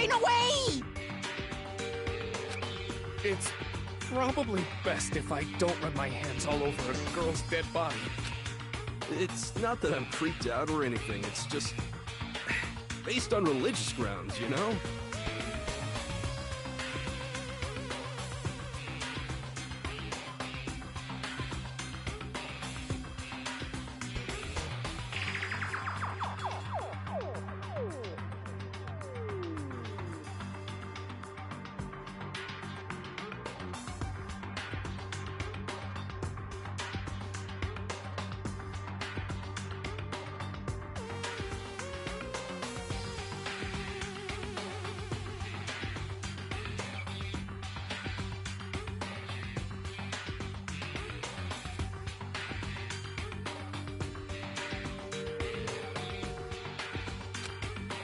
B: No way!
D: It's probably best if I don't run my hands all over a girl's dead body.
E: It's not that I'm creeped out or anything, it's just... based on religious grounds, you know?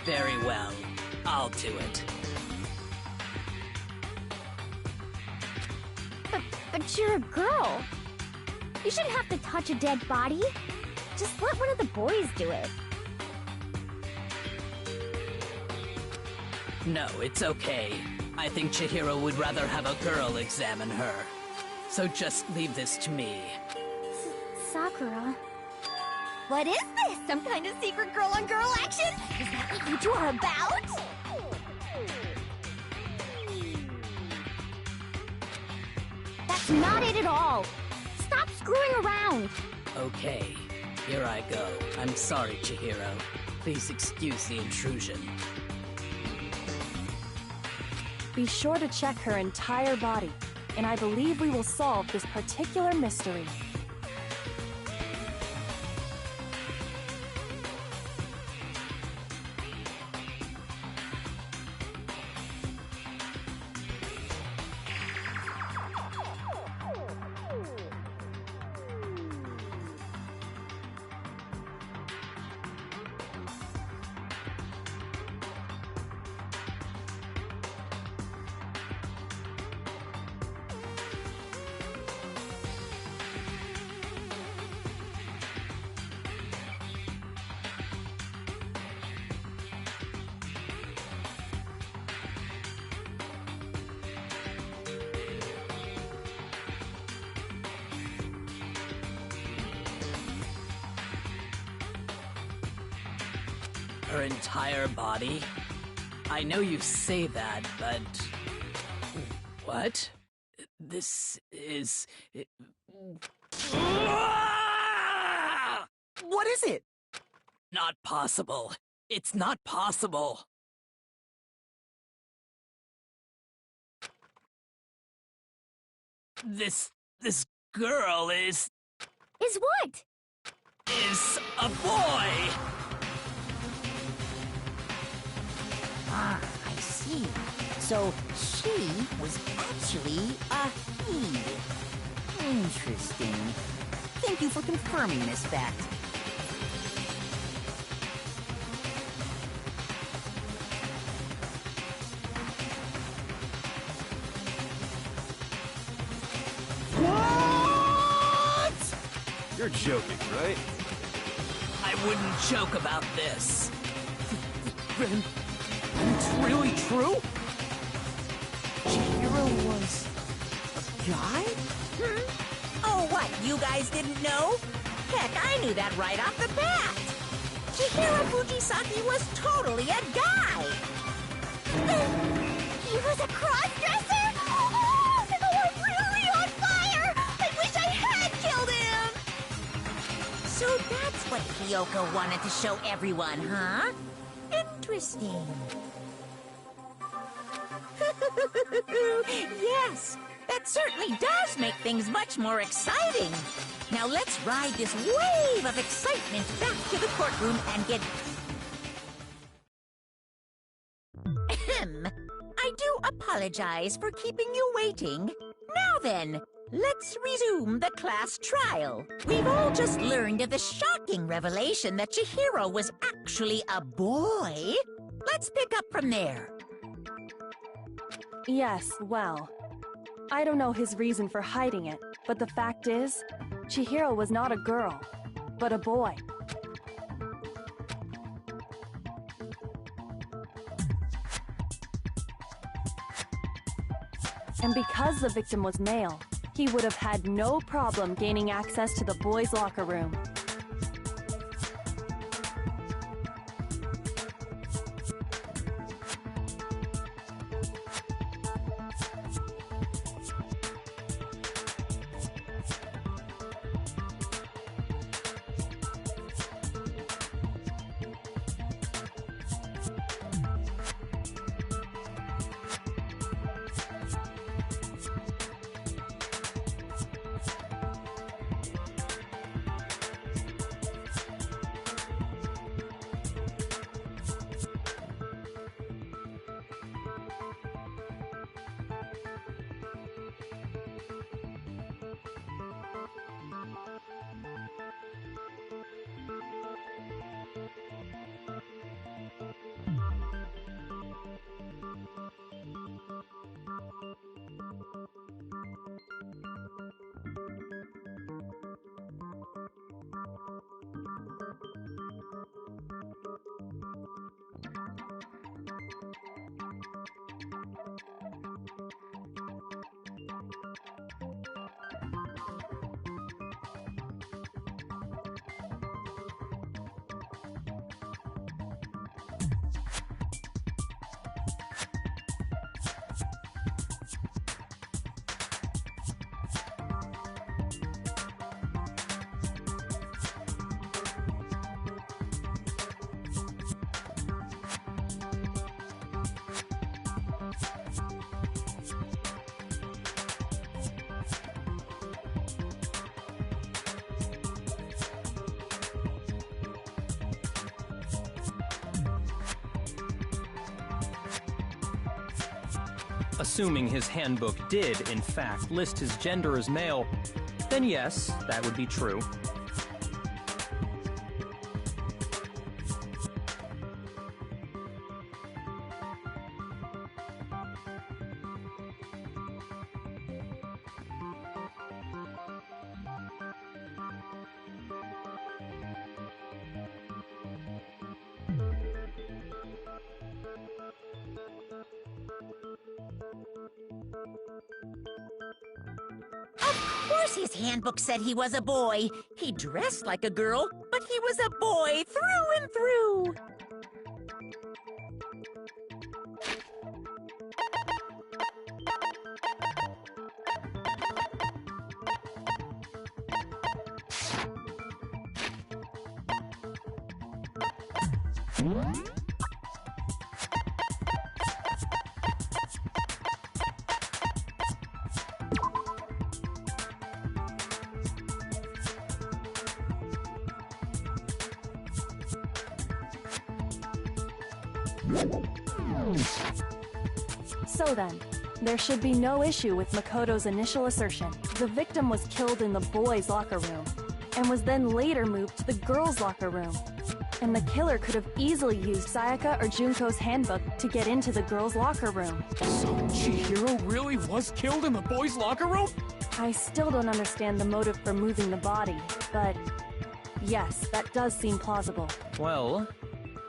A: Very well. I'll do it.
F: But you're a girl. You shouldn't have to touch a dead body. Just let one of the boys do it.
A: No, it's okay. I think Chihiro would rather have a girl examine her. So just leave this to me.
F: Sakura.
M: What is this? Some kind of secret girl-on-girl action? Is that what you two are about?
F: That's not it at all. Stop screwing around.
A: Okay, here I go. I'm sorry, Chihiro. Please excuse the intrusion.
C: Be sure to check her entire body, and I believe we will solve this particular mystery.
A: her entire body? I know you say that, but... What? This is...
G: What is it?
A: Not possible. It's not possible. This girl is
F: what?
A: Is a boy!
B: Ah, I see. So she was actually a he. Interesting. Thank you for confirming this fact.
E: You're joking, right?
A: I wouldn't joke about this.
G: Then it's really true? Chihiro was a guy?
B: Oh, what, you guys didn't know? Heck, I knew that right off the bat. Chihiro Fujisaki was totally a guy.
F: He was a cross-dresser? Oh, I'm really on fire! I wish I had killed him!
B: So that's what Kyoko wanted to show everyone, huh? Interesting. Yes, that certainly does make things much more exciting. Now let's ride this wave of excitement back to the courtroom and get... Ahem. I do apologize for keeping you waiting. Now then, let's resume the class trial. We've all just learned of the shocking revelation that Chihiro was actually a boy. Let's pick up from there.
C: Yes, well, I don't know his reason for hiding it, but the fact is, Chihiro was not a girl, but a boy. And because the victim was male, he would have had no problem gaining access to the boys' locker room.
H: Assuming his handbook did, in fact, list his gender as male, then yes, that would be true.
B: Of course his handbook said he was a boy. He dressed like a girl, but he was a boy through and through.
C: So then, there should be no issue with Makoto's initial assertion. The victim was killed in the boys' locker room, and was then later moved to the girls' locker room. And the killer could have easily used Sayaka or Junko's handbook to get into the girls' locker room.
D: So Chihiro really was killed in the boys' locker room?
C: I still don't understand the motive for moving the body, but yes, that does seem plausible.
H: Well,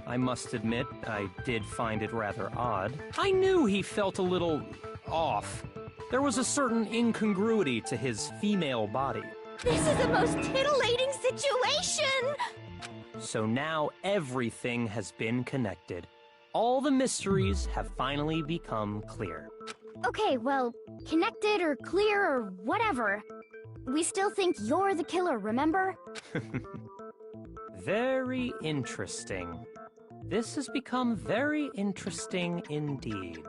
H: I must admit, I did find it rather odd. I knew he felt a little off. There was a certain incongruity to his female body.
M: This is the most titillating situation!
H: So now everything has been connected. All the mysteries have finally become clear.
F: Okay, well, connected or clear or whatever. We still think you're the killer, remember?
H: Very interesting. This has become very interesting indeed.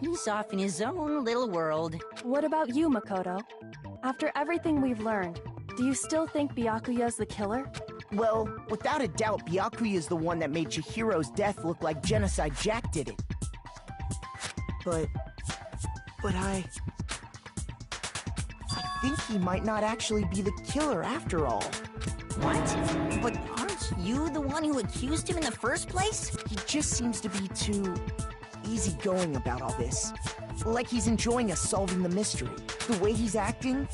B: He's off in his own little world.
C: What about you, Makoto? After everything we've learned, do you still think Byakuya's the killer?
G: Well, without a doubt, Byakuya is the one that made Chihiro's death look like Genocide Jack did it. But I think he might not actually be the killer after all.
B: What? But aren't you the one who accused him in the first place?
G: He just seems to be too easygoing about all this. Like he's enjoying us solving the mystery. The way he's acting,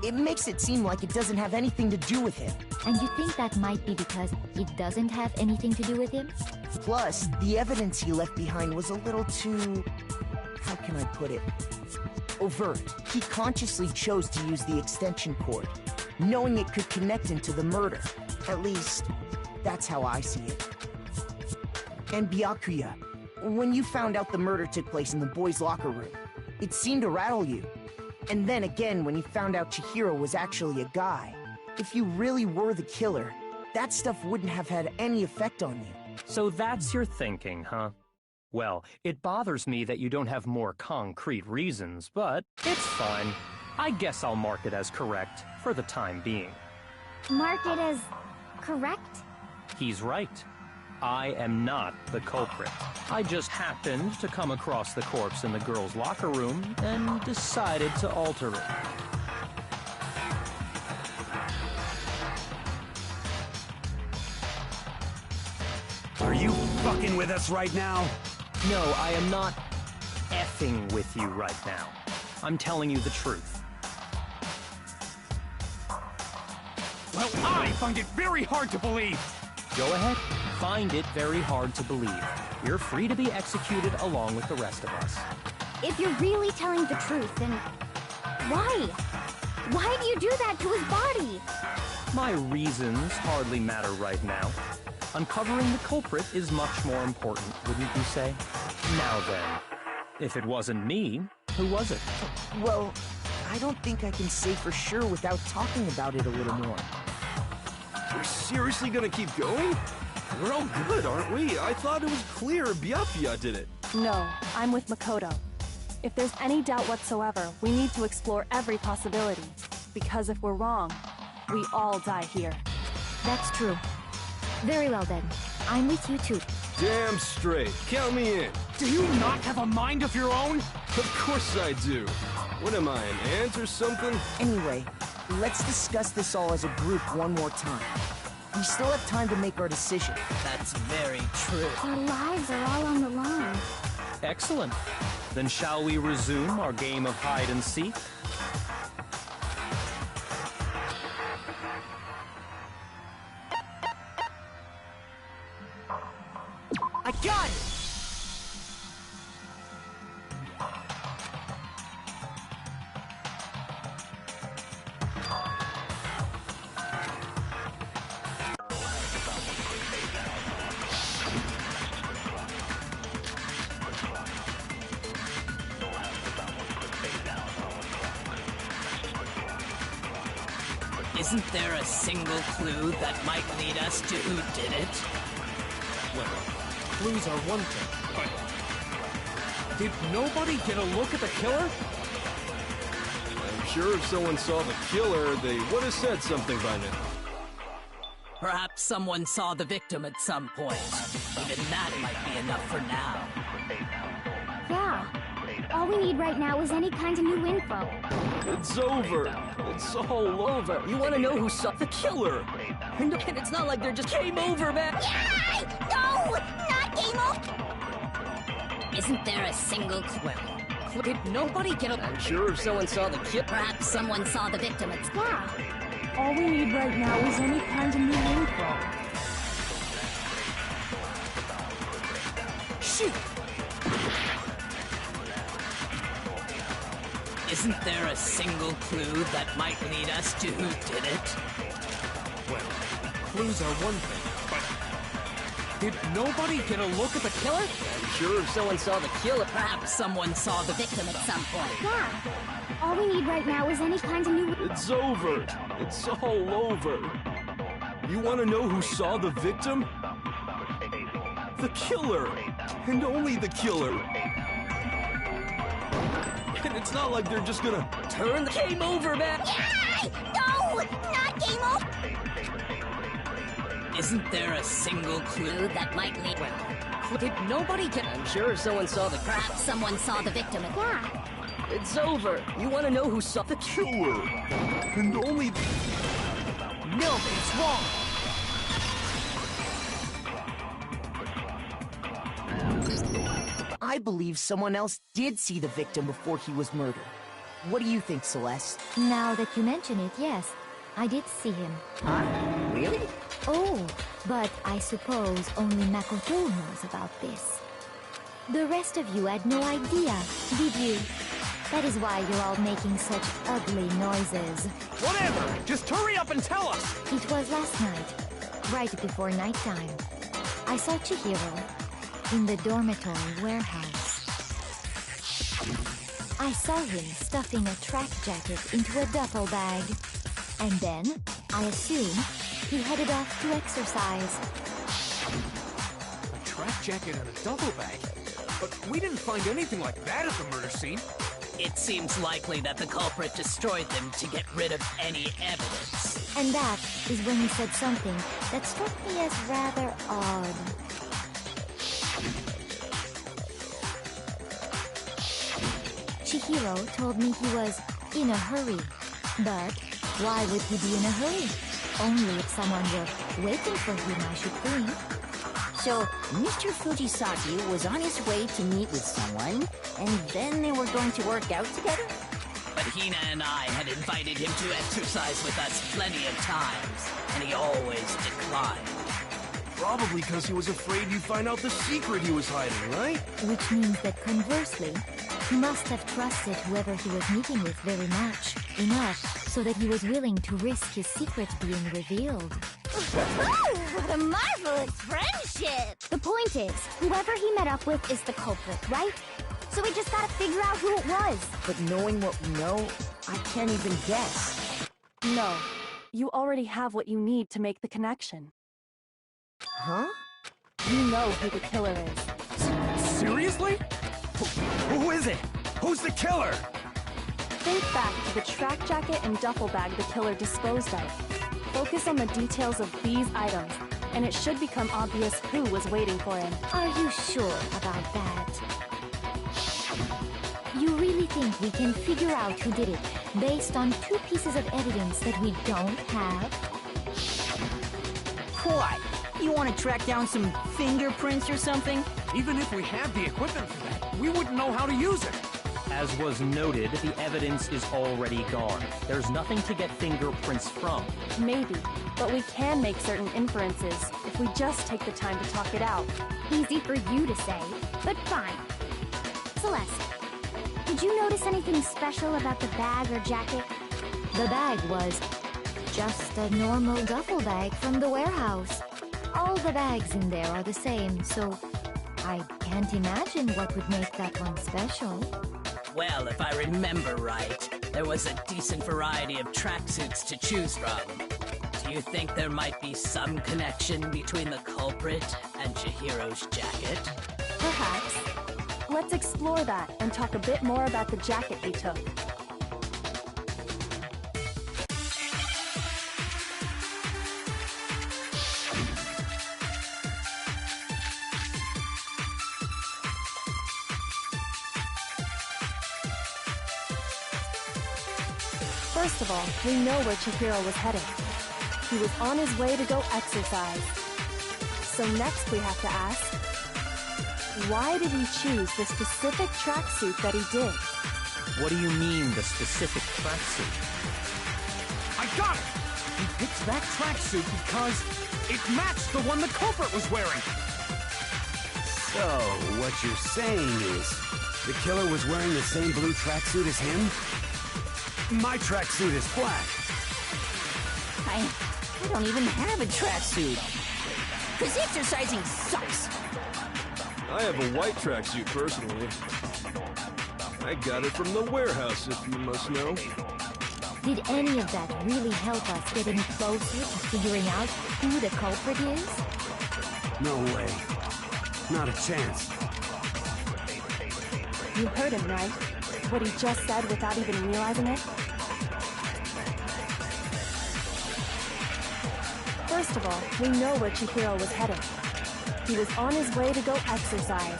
G: it makes it seem like it doesn't have anything to do with him.
K: And you think that might be because it doesn't have anything to do with him?
G: Plus, the evidence he left behind was a little too... how can I put it? Overt. He consciously chose to use the extension cord, knowing it could connect him to the murder. At least, that's how I see it. And Byakuya, when you found out the murder took place in the boys' locker room, it seemed to rattle you. And then again, when you found out Chihiro was actually a guy, if you really were the killer, that stuff wouldn't have had any effect on you.
H: So that's your thinking, huh? Well, it bothers me that you don't have more concrete reasons, but it's fine. I guess I'll mark it as correct for the time being.
F: Mark it as correct?
H: He's right. I am not the culprit. I just happened to come across the corpse in the girls' locker room and decided to alter it.
I: Are you fucking with us right now?
H: No, I am not effing with you right now. I'm telling you the truth.
D: Well, I find it very hard to believe.
H: Go ahead, find it very hard to believe. You're free to be executed along with the rest of us.
F: If you're really telling the truth, then why? Why do you do that to his body?
H: My reasons hardly matter right now. Uncovering the culprit is much more important, wouldn't you say? Now then, if it wasn't me, who was it?
G: Well, I don't think I can say for sure without talking about it a little more.
E: We're seriously gonna keep going? We're all good, aren't we? I thought it was clear Byakuya did it.
C: No, I'm with Makoto. If there's any doubt whatsoever, we need to explore every possibility. Because if we're wrong, we all die here.
K: That's true. Very well then. I'm with you too.
E: Damn straight. Count me in.
D: Do you not have a mind of your own?
E: Of course I do. What am I, an ant or something?
G: Anyway, let's discuss this all as a group one more time. We still have time to make our decision.
A: That's very true.
F: Our lives are all on the line.
H: Excellent. Then shall we resume our game of hide and seek?
G: I got it!
A: Isn't there a single clue that might lead us to who did it?
D: Well, clues are one thing, but... Did nobody get a look at the killer?
E: I'm sure if someone saw the killer, they would have said something by now.
A: Perhaps someone saw the victim at some point. Even that might be enough for now.
F: Yeah. All we need right now is any kind of new info.
E: It's over. It's all over.
L: You want to know who saw the killer? And it's not like they're just game over, man.
M: Yay! No! Not game over!
A: Isn't there a single clue?
D: Did nobody get a...
L: I'm sure if someone saw the killer...
A: Perhaps someone saw the victim at...
F: Yeah.
C: All we need right now is any kind of new info.
L: Shoot!
A: Isn't there a single clue that might lead us to who did it?
D: Well, clues are one thing, but... Did nobody get a look at the killer?
L: I'm sure if someone saw the killer...
A: Perhaps someone saw the victim at some point.
F: Yeah. All we need right now is any kind of new...
E: It's over. It's all over. You want to know who saw the victim? The killer. And only the killer. And it's not like they're just gonna...
L: Turn the game over, man.
M: Yay! No! Not game over!
A: Isn't there a single clue that might lead...
D: Well, did nobody get...
L: I'm sure if someone saw the...
A: Perhaps someone saw the victim at...
F: Yeah.
L: It's over. You want to know who saw the
E: Killer. And only...
L: No, it's wrong.
G: I believe someone else did see the victim before he was murdered. What do you think, Celeste?
K: Now that you mention it, yes, I did see him.
G: Huh? Really?
K: Oh, but I suppose only Makoto knows about this. The rest of you had no idea, did you? That is why you're all making such ugly noises.
D: Whatever! Just hurry up and tell us!
K: It was last night, right before nighttime. I saw Chihiro in the dormitory warehouse. I saw him stuffing a track jacket into a duffel bag. And then, I assume, he headed off to exercise.
D: A track jacket and a duffel bag? But we didn't find anything like that at the murder scene.
A: It seems likely that the culprit destroyed them to get rid of any evidence.
K: And that is when he said something that struck me as rather odd. Chihiro told me he was in a hurry. But why would he be in a hurry? Only if someone were waiting for him, I should think.
B: So, Mr. Fujisaki was on his way to meet with someone, and then they were going to work out together?
A: But Hina and I had invited him to exercise with us plenty of times, and he always declined.
E: Probably because he was afraid you'd find out the secret he was hiding, right?
K: Which means that conversely, he must have trusted whoever he was meeting with very much, enough so that he was willing to risk his secret being revealed.
M: What a marvelous friendship!
F: The point is, whoever he met up with is the culprit, right? So we just gotta figure out who it was.
G: But knowing what we know, I can't even guess.
C: No. You already have what you need to make the connection.
G: Huh?
C: You know who the killer is.
D: Seriously?
I: Who is it? Who's the killer?
C: Think back to the track jacket and duffel bag the killer disposed of. Focus on the details of these items, and it should become obvious who was waiting for him.
K: Are you sure about that? You really think we can figure out who did it based on two pieces of evidence that we don't have?
B: What? You want to track down some fingerprints or something?
D: Even if we had the equipment for that, we wouldn't know how to use it.
H: As was noted, the evidence is already gone. There's nothing to get fingerprints from.
C: Maybe, but we can make certain inferences if we just take the time to talk it out.
F: Easy for you to say, but fine. Celeste, did you notice anything special about the bag or jacket?
K: The bag was just a normal duffel bag from the warehouse. All the bags in there are the same, so I can't imagine what would make that one special.
A: Well, if I remember right, there was a decent variety of tracksuits to choose from. Do You think there might be some connection between the culprit and Chihiro's jacket?
C: Perhaps. Let's explore that and talk a bit more about the jacket you took. First of all, we know where Chihiro was heading. He was on his way to go exercise. So next we have to ask, why did he choose the specific tracksuit that he did?
H: What do you mean, the specific tracksuit?
D: I got it! He picked that tracksuit because it matched the one the culprit was wearing!
I: So, what you're saying is, the killer was wearing the same blue tracksuit as him? My tracksuit is black.
B: I don't even have a tracksuit. Because exercising sucks.
E: I have a white tracksuit, personally. I got it from the warehouse, if you must know.
K: Did any of that really help us get any closer to figuring out who the culprit is?
I: No way. Not a chance.
C: You heard him, right? What he just said without even realizing it? First of all, we know where Chihiro was heading. He was on his way to go exercise.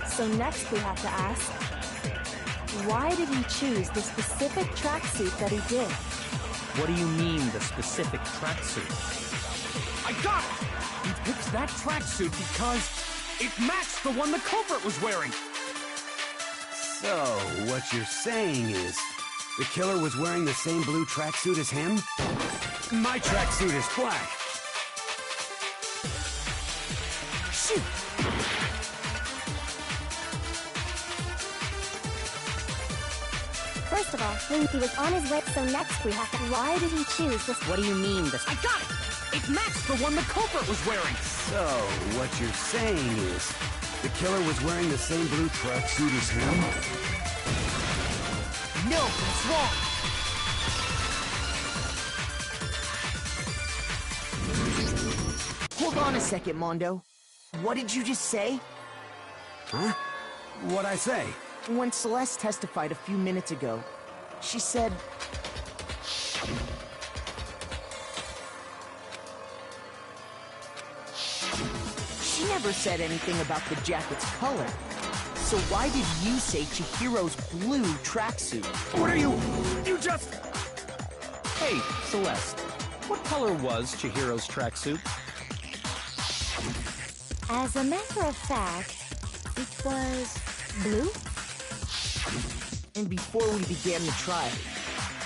C: So next we have to ask, why did he choose the specific tracksuit that he did?
H: What do you mean, the specific tracksuit?
D: I got it! He picked that tracksuit because it matched the one the culprit was wearing!
I: So, what you're saying is, the killer was wearing the same blue tracksuit as him? My tracksuit is black.
B: Shoot!
F: First of all, he was on his way, so next we have to... Why did he choose this?
B: What do you mean, the...
D: I got it! It matched the one the culprit was wearing!
I: So, what you're saying is, the killer was wearing the same blue tracksuit as him?
B: No, it's wrong!
G: Hold on a second, Mondo. What did you just say?
I: Huh? What'd I say?
G: When Celeste testified a few minutes ago, she said... She never said anything about the jacket's color. So why did you say Chihiro's blue tracksuit?
I: What are you... You just...
H: Hey, Celeste, what color was Chihiro's tracksuit?
K: As a matter of fact, it was blue?
G: And before we began the trial,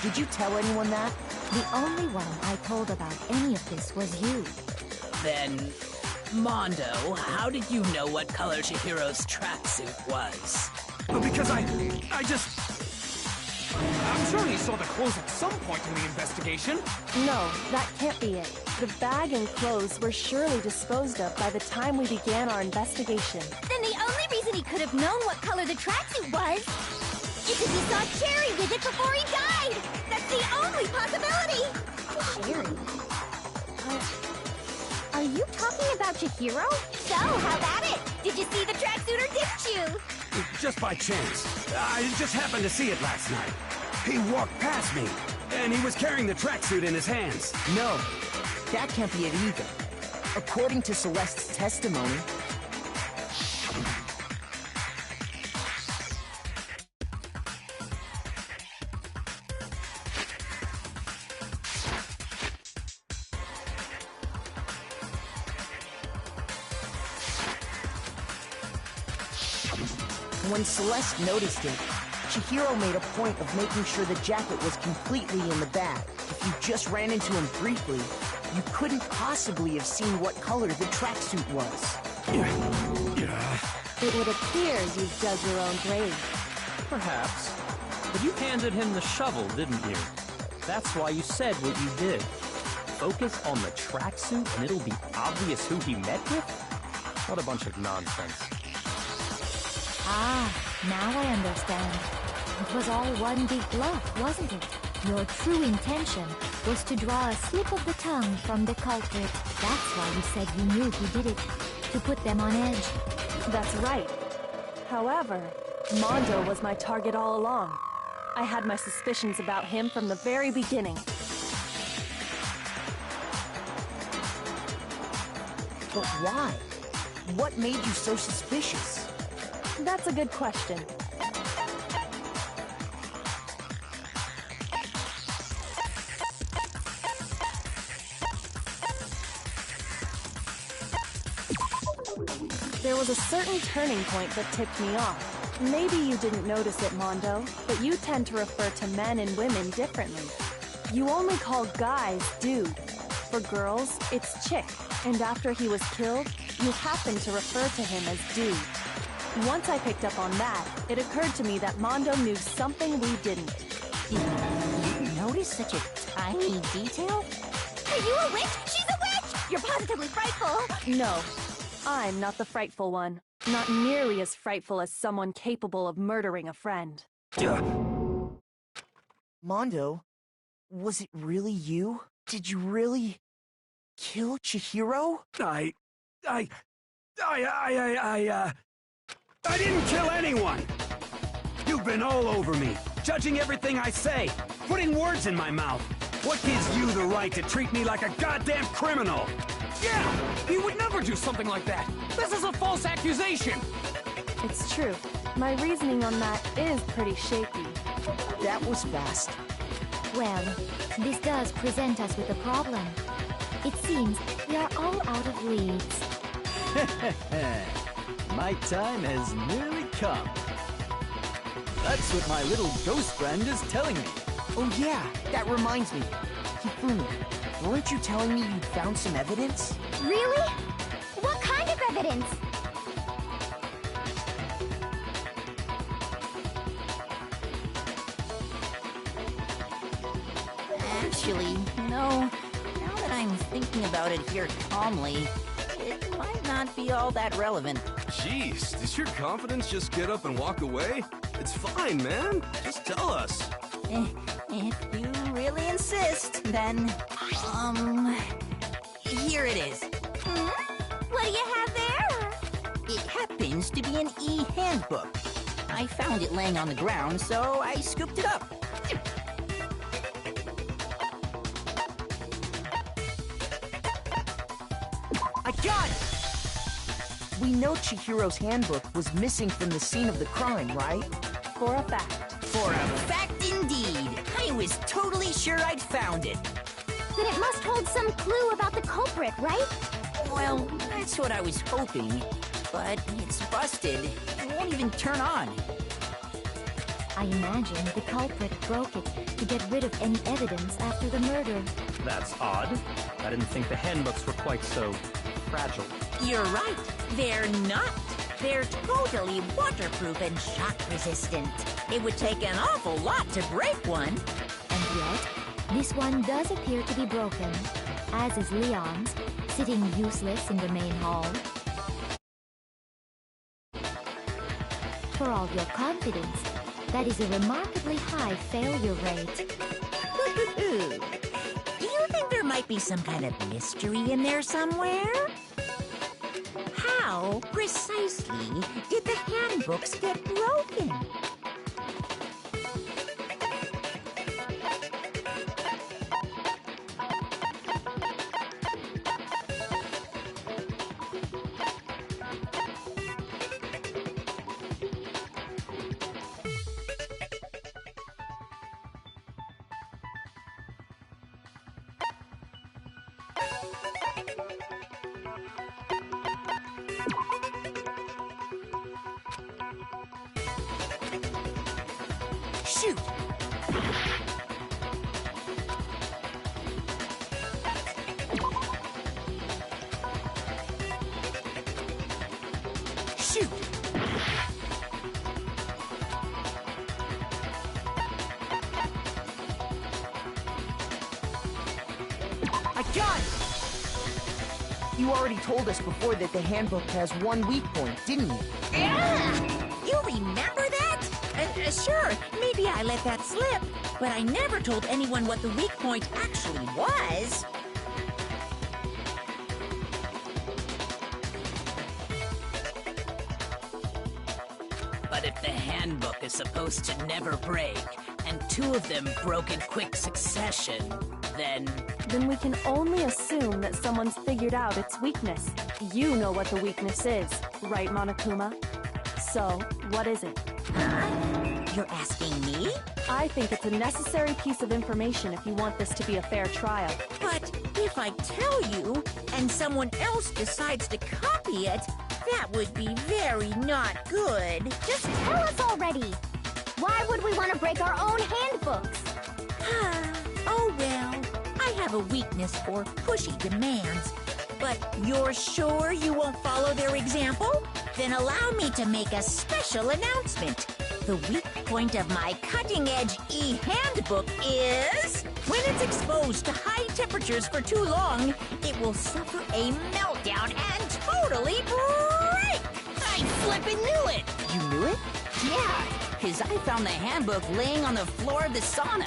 G: did you tell anyone that?
K: The only one I told about any of this was you.
A: Then, Mondo, how did you know what color Chihiro's tracksuit was?
D: Because I just... I'm sure he saw the clothes at some point in the investigation.
C: No, that can't be it. The bag and clothes were surely disposed of by the time we began our investigation.
M: Then the only reason he could have known what color the tracksuit was is because he saw Cherry with it before he died! That's the only possibility!
K: Cherry?
M: Are you talking about Chihiro? So, how about it? Did you see the tracksuit or didn't you?
I: Just by chance. I just happened to see it last night. He walked past me, and he was carrying the tracksuit in his hands.
G: No, that can't be it either. According to Celeste's testimony, when Celeste noticed it, Chihiro made a point of making sure the jacket was completely in the bag. If you just ran into him briefly, you couldn't possibly have seen what color the tracksuit was.
C: It would appear you've dug your own grave.
H: Perhaps. But you handed him the shovel, didn't you? That's why you said what you did. Focus on the tracksuit and it'll be obvious who he met with? What a bunch of nonsense.
K: Ah, now I understand. It was all one big bluff, wasn't it? Your true intention was to draw a slip of the tongue from the culprit. That's why you said you knew he did it, to put them on edge.
C: That's right. However, Mondo was my target all along. I had my suspicions about him from the very beginning.
G: But why? What made you so suspicious?
C: That's a good question. There was a certain turning point that tipped me off. Maybe you didn't notice it, Mondo, but you tend to refer to men and women differently. You only call guys dude. For girls, it's chick. And after he was killed, you happened to refer to him as dude. Once I picked up on that, it occurred to me that Mondo knew something we didn't.
B: You notice such a tiny detail?
M: Are you a witch? She's a witch! You're positively frightful!
C: No, I'm not the frightful one. Not nearly as frightful as someone capable of murdering a friend.
G: Mondo, was it really you? Did you really kill Chihiro?
I: I didn't kill anyone! You've been all over me, judging everything I say, putting words in my mouth. What gives you the right to treat me like a goddamn criminal?
D: Yeah! He would never do something like that! This is a false accusation!
C: It's true. My reasoning on that is pretty shaky.
G: That was fast.
K: Well, this does present us with a problem. It seems we are all out of leads.
L: My time has nearly come. That's what my little ghost friend is telling me.
G: Oh yeah, that reminds me. Hifumi, weren't you telling me you'd found some evidence?
M: Really? What kind of evidence?
B: Actually, now that I'm thinking about it here calmly, it might not be all that relevant.
E: Jeez, does your confidence just get up and walk away? It's fine, man. Just tell us.
B: If you really insist, then, here it is.
M: What do you have there?
B: It happens to be an e-handbook. I found it laying on the ground, so I scooped it up.
G: I got it! We know Chihiro's handbook was missing from the scene of the crime, right?
C: For a fact.
B: For a fact indeed. I was totally sure I'd found it.
M: Then it must hold some clue about the culprit, right?
B: Well, that's what I was hoping. But it's busted. It won't even turn on.
K: I imagine the culprit broke it to get rid of any evidence after the murder.
H: That's odd. I didn't think the handbooks were quite so fragile.
B: You're right. They're not. They're totally waterproof and shock-resistant. It would take an awful lot to break one.
K: And yet, this one does appear to be broken, as is Leon's, sitting useless in the main hall. For all your confidence, that is a remarkably high failure rate.
B: Do you think there might be some kind of mystery in there somewhere? How precisely did the handbooks get broken? Shoot! Shoot!
G: I got it! You already told us before that the handbook has one weak point, didn't you?
B: Yeah! You remember that? Sure, maybe I let that slip. but I never told anyone what the weak point actually was.
A: But if the handbook is supposed to never break, and two of them broke in quick succession, then
C: we can only assume that someone's figured out its weakness. You know what the weakness is, right, Monokuma? So, what is it?
B: You're asking me?
C: I think it's a necessary piece of information if you want this to be a fair trial.
B: But if I tell you, and someone else decides to copy it, that would be very not good.
F: Just tell us already! Why would we want to break our own handbooks?
B: Oh well, I have a weakness for pushy demands. But you're sure you won't follow their example? Then allow me to make a special announcement. The weak point of my cutting-edge e-handbook is... when it's exposed to high temperatures for too long, it will suffer a meltdown and totally break!
A: I flippin' knew it!
G: You knew it?
A: Yeah, because I found the handbook laying on the floor of the sauna.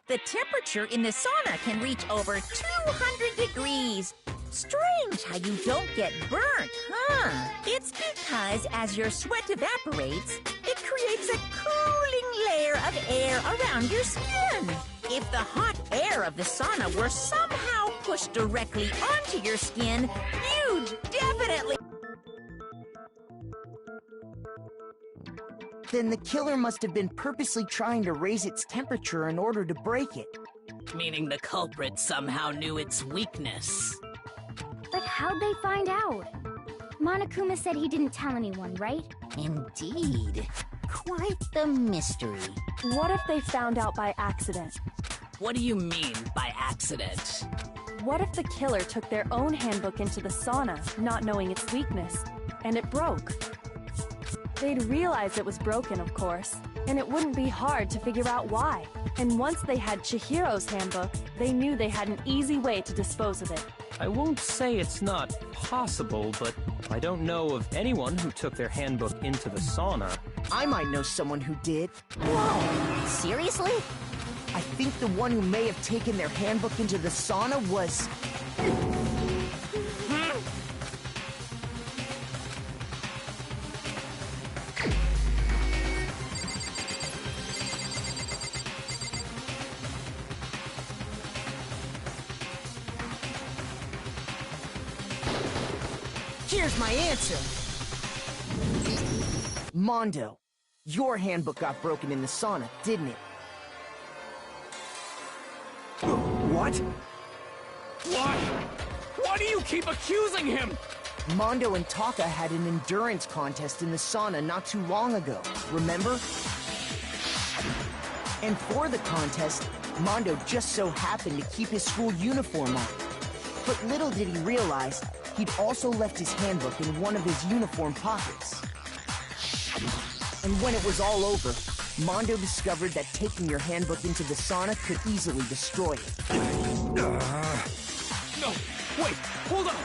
B: The temperature in the sauna can reach over 200 degrees. Strange how you don't get burnt, huh? It's because as your sweat evaporates, it creates a cooling layer of air around your skin. If the hot air of the sauna were somehow pushed directly onto your skin, you'd definitely...
G: Then the killer must have been purposely trying to raise its temperature in order to break it.
A: Meaning the culprit somehow knew its weakness.
F: But how'd they find out? Monokuma said he didn't tell anyone, right?
A: Indeed. Quite the mystery.
C: What if they found out by accident?
A: What do you mean by accident?
C: What if the killer took their own handbook into the sauna, not knowing its weakness, and it broke? They'd realize it was broken, of course, and it wouldn't be hard to figure out why. And once they had Chihiro's handbook, they knew they had an easy way to dispose of it.
H: I won't say it's not possible, but I don't know of anyone who took their handbook into the sauna.
G: I might know someone who did.
A: Whoa! Seriously?
G: I think the one who may have taken their handbook into the sauna was... Here's my answer. Mondo, your handbook got broken in the sauna, didn't it?
D: What? Why? Why do you keep accusing him?
G: Mondo and Taka had an endurance contest in the sauna not too long ago, remember? And for the contest, Mondo just so happened to keep his school uniform on. But little did he realize, he'd also left his handbook in one of his uniform pockets. And when it was all over, Mondo discovered that taking your handbook into the sauna could easily destroy it.
D: No, wait, hold on.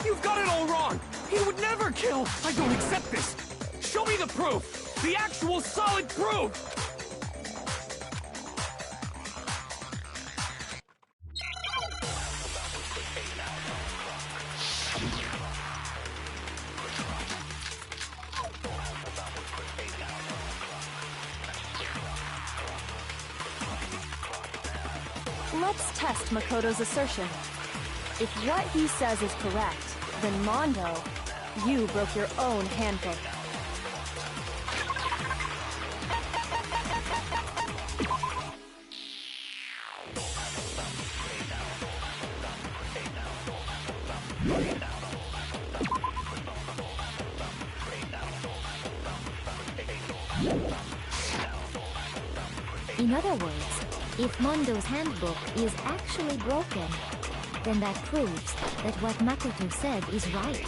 D: You've got it all wrong. He would never kill. I don't accept this. Show me the proof. The actual solid proof.
C: Let's test Makoto's assertion. If what he says is correct, then Mondo, you broke your own handbook.
K: In other words, if Mondo's handbook is actually broken, then that proves that what Makoto said is right.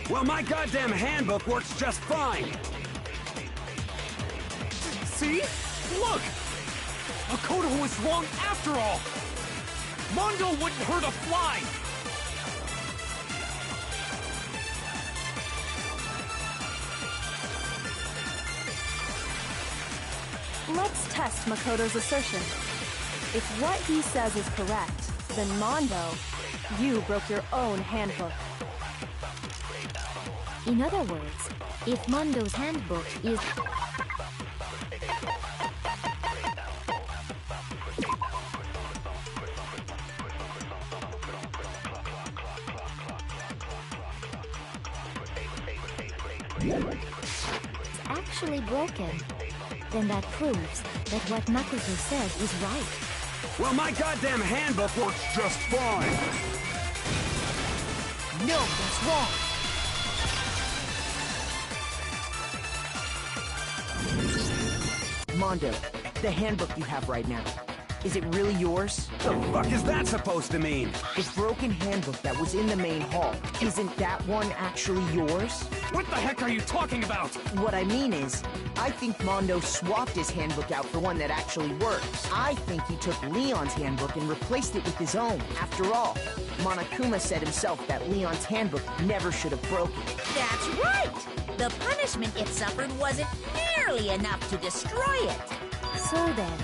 I: Well, my goddamn handbook works just fine!
D: See? Look! Makoto was wrong after all! Mondo wouldn't hurt a fly!
C: Let's test Makoto's assertion. If what he says is correct, then Mondo, you broke your own handbook.
K: In other words, if Mondo's handbook is... actually broken, then that proves that what Makoto said is right.
I: Well, my goddamn handbook works just fine.
G: No, that's wrong. Mondo, the handbook you have right now, is it really yours?
I: The fuck is that supposed to mean?
G: The broken handbook that was in the main hall, isn't that one actually yours?
D: What the heck are you talking about?
G: What I mean is, I think Mondo swapped his handbook out for one that actually works. I think he took Leon's handbook and replaced it with his own. After all, Monokuma said himself that Leon's handbook never should have broken.
B: That's right! The punishment it suffered wasn't nearly enough to destroy it.
K: So then,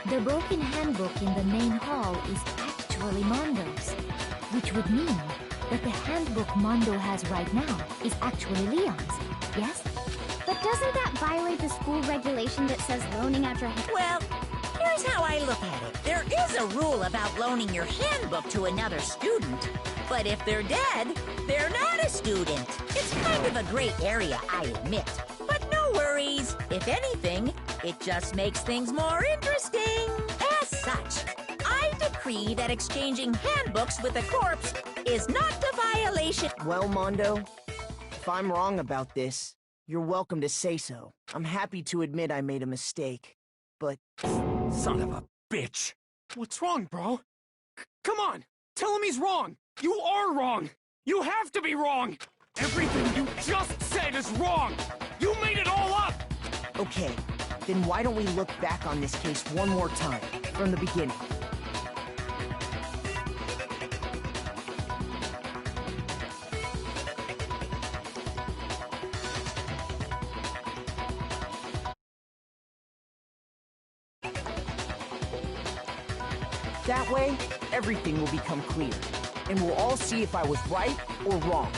K: the broken handbook in the main hall is actually Mondo's, which would mean that the handbook Mondo has right now is actually Leon's, yes?
F: But doesn't that violate the school regulation that says loaning out your hand?
B: Well, here's how I look at it. There is a rule about loaning your handbook to another student, but if they're dead, they're not a student. It's kind of a gray area, I admit. But no worries. If anything, it just makes things more interesting. As such, I decree that exchanging handbooks with a corpse is not a violation.
G: Well, Mondo, if I'm wrong about this, you're welcome to say so. I'm happy to admit I made a mistake, but...
D: Son of a bitch. What's wrong, bro? Come on, tell him he's wrong. You are wrong. You have to be wrong. Everything you just said is wrong. You made it all up.
G: Okay, then why don't we look back on this case one more time, from the beginning? That way, everything will become clear, and we'll all see if I was right or wrong.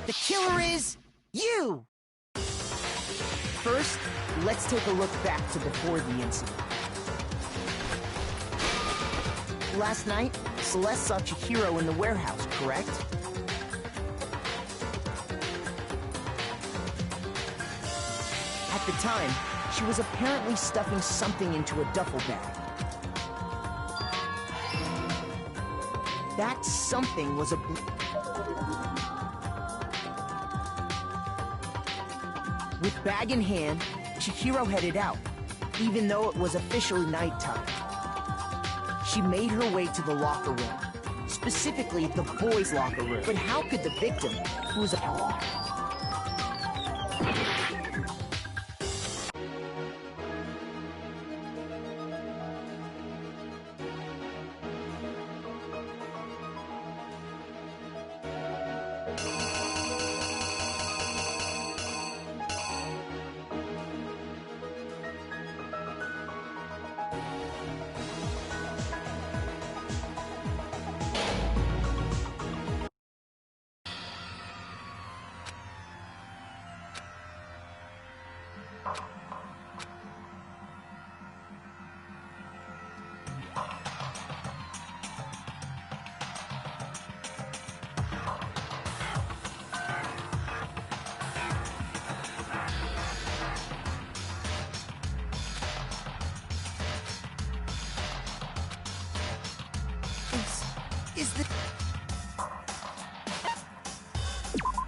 G: The killer is you! First, let's take a look back to before the incident. Last night, Celeste saw Chihiro in the warehouse, correct? At the time, she was apparently stuffing something into a duffel bag. That something was a... With bag in hand, Chihiro headed out, even though it was officially nighttime. She made her way to the locker room, specifically the boys' locker room. But how could the victim, who was a...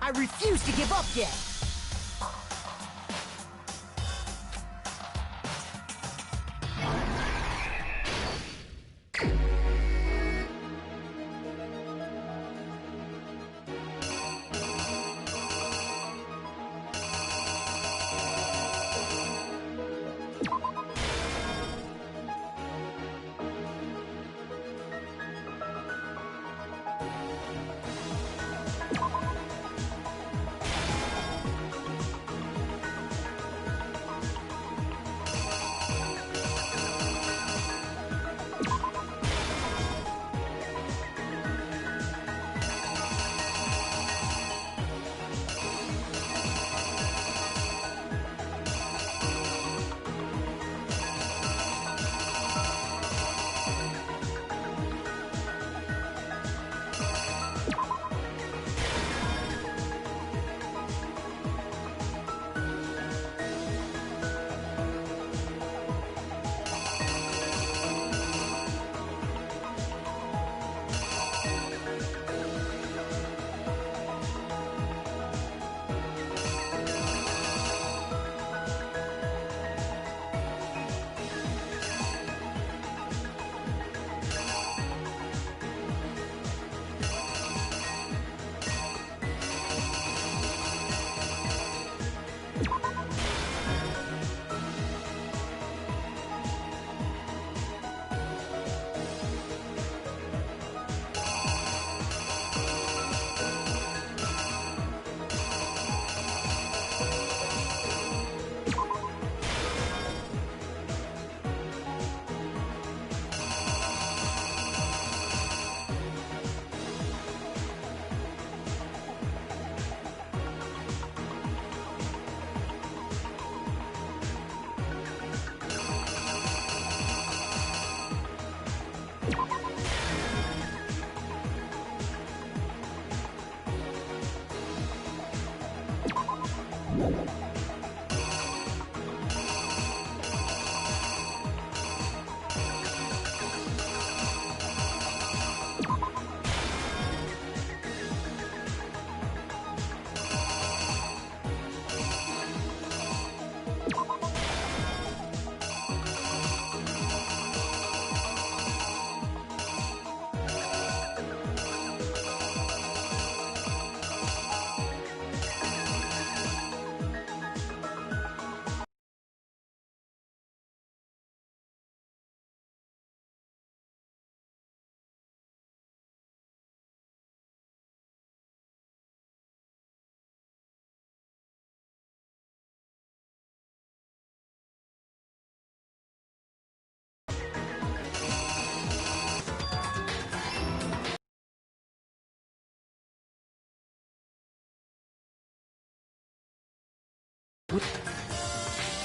G: I refuse to give up yet!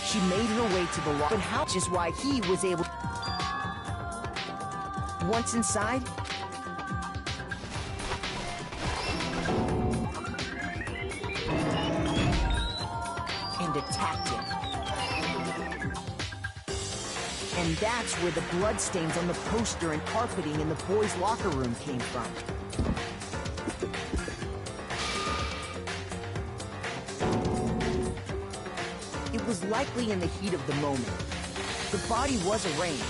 G: She made her way to the locker, but how? Which is why he was able. Once inside, and attacked him. And that's where the bloodstains on the poster and carpeting in the boys' locker room came from. It was likely in the heat of the moment. The body was arranged,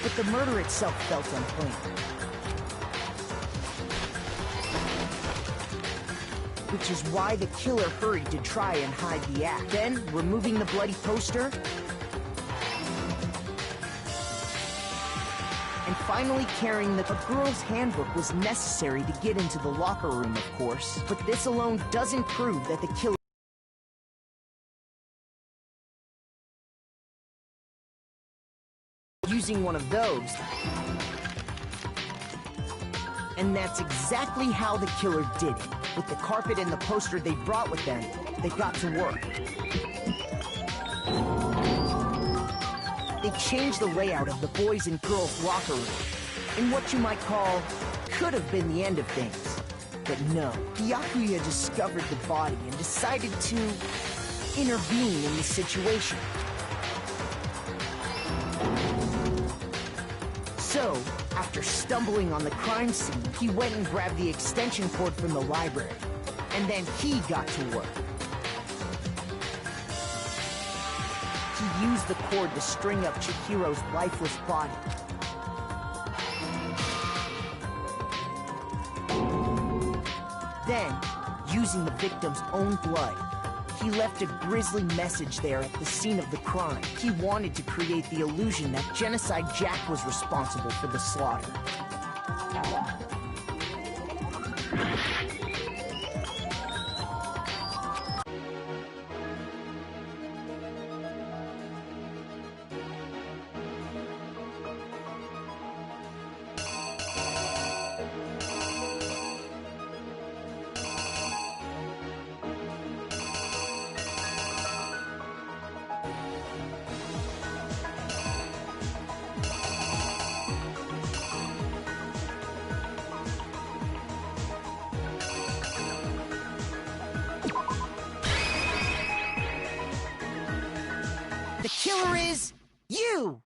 G: but the murder itself felt unplanned. Which is why the killer hurried to try and hide the act. Then, removing the bloody poster, and finally carrying the girl's handbook was necessary to get into the locker room, of course. But this alone doesn't prove that the killer using one of those. And that's exactly how the killer did it. With the carpet and the poster they brought with them, they got to work. They changed the layout of the boys' and girls' locker room in what you might call could have been the end of things. But no, Byakuya discovered the body and decided to intervene in the situation. So, after stumbling on the crime scene, he went and grabbed the extension cord from the library. And then he got to work. He used the cord to string up Chihiro's lifeless body. Then, using the victim's own blood, he left a grisly message there at the scene of the crime. He wanted to create the illusion that Genocide Jack was responsible for the slaughter. The killer is you!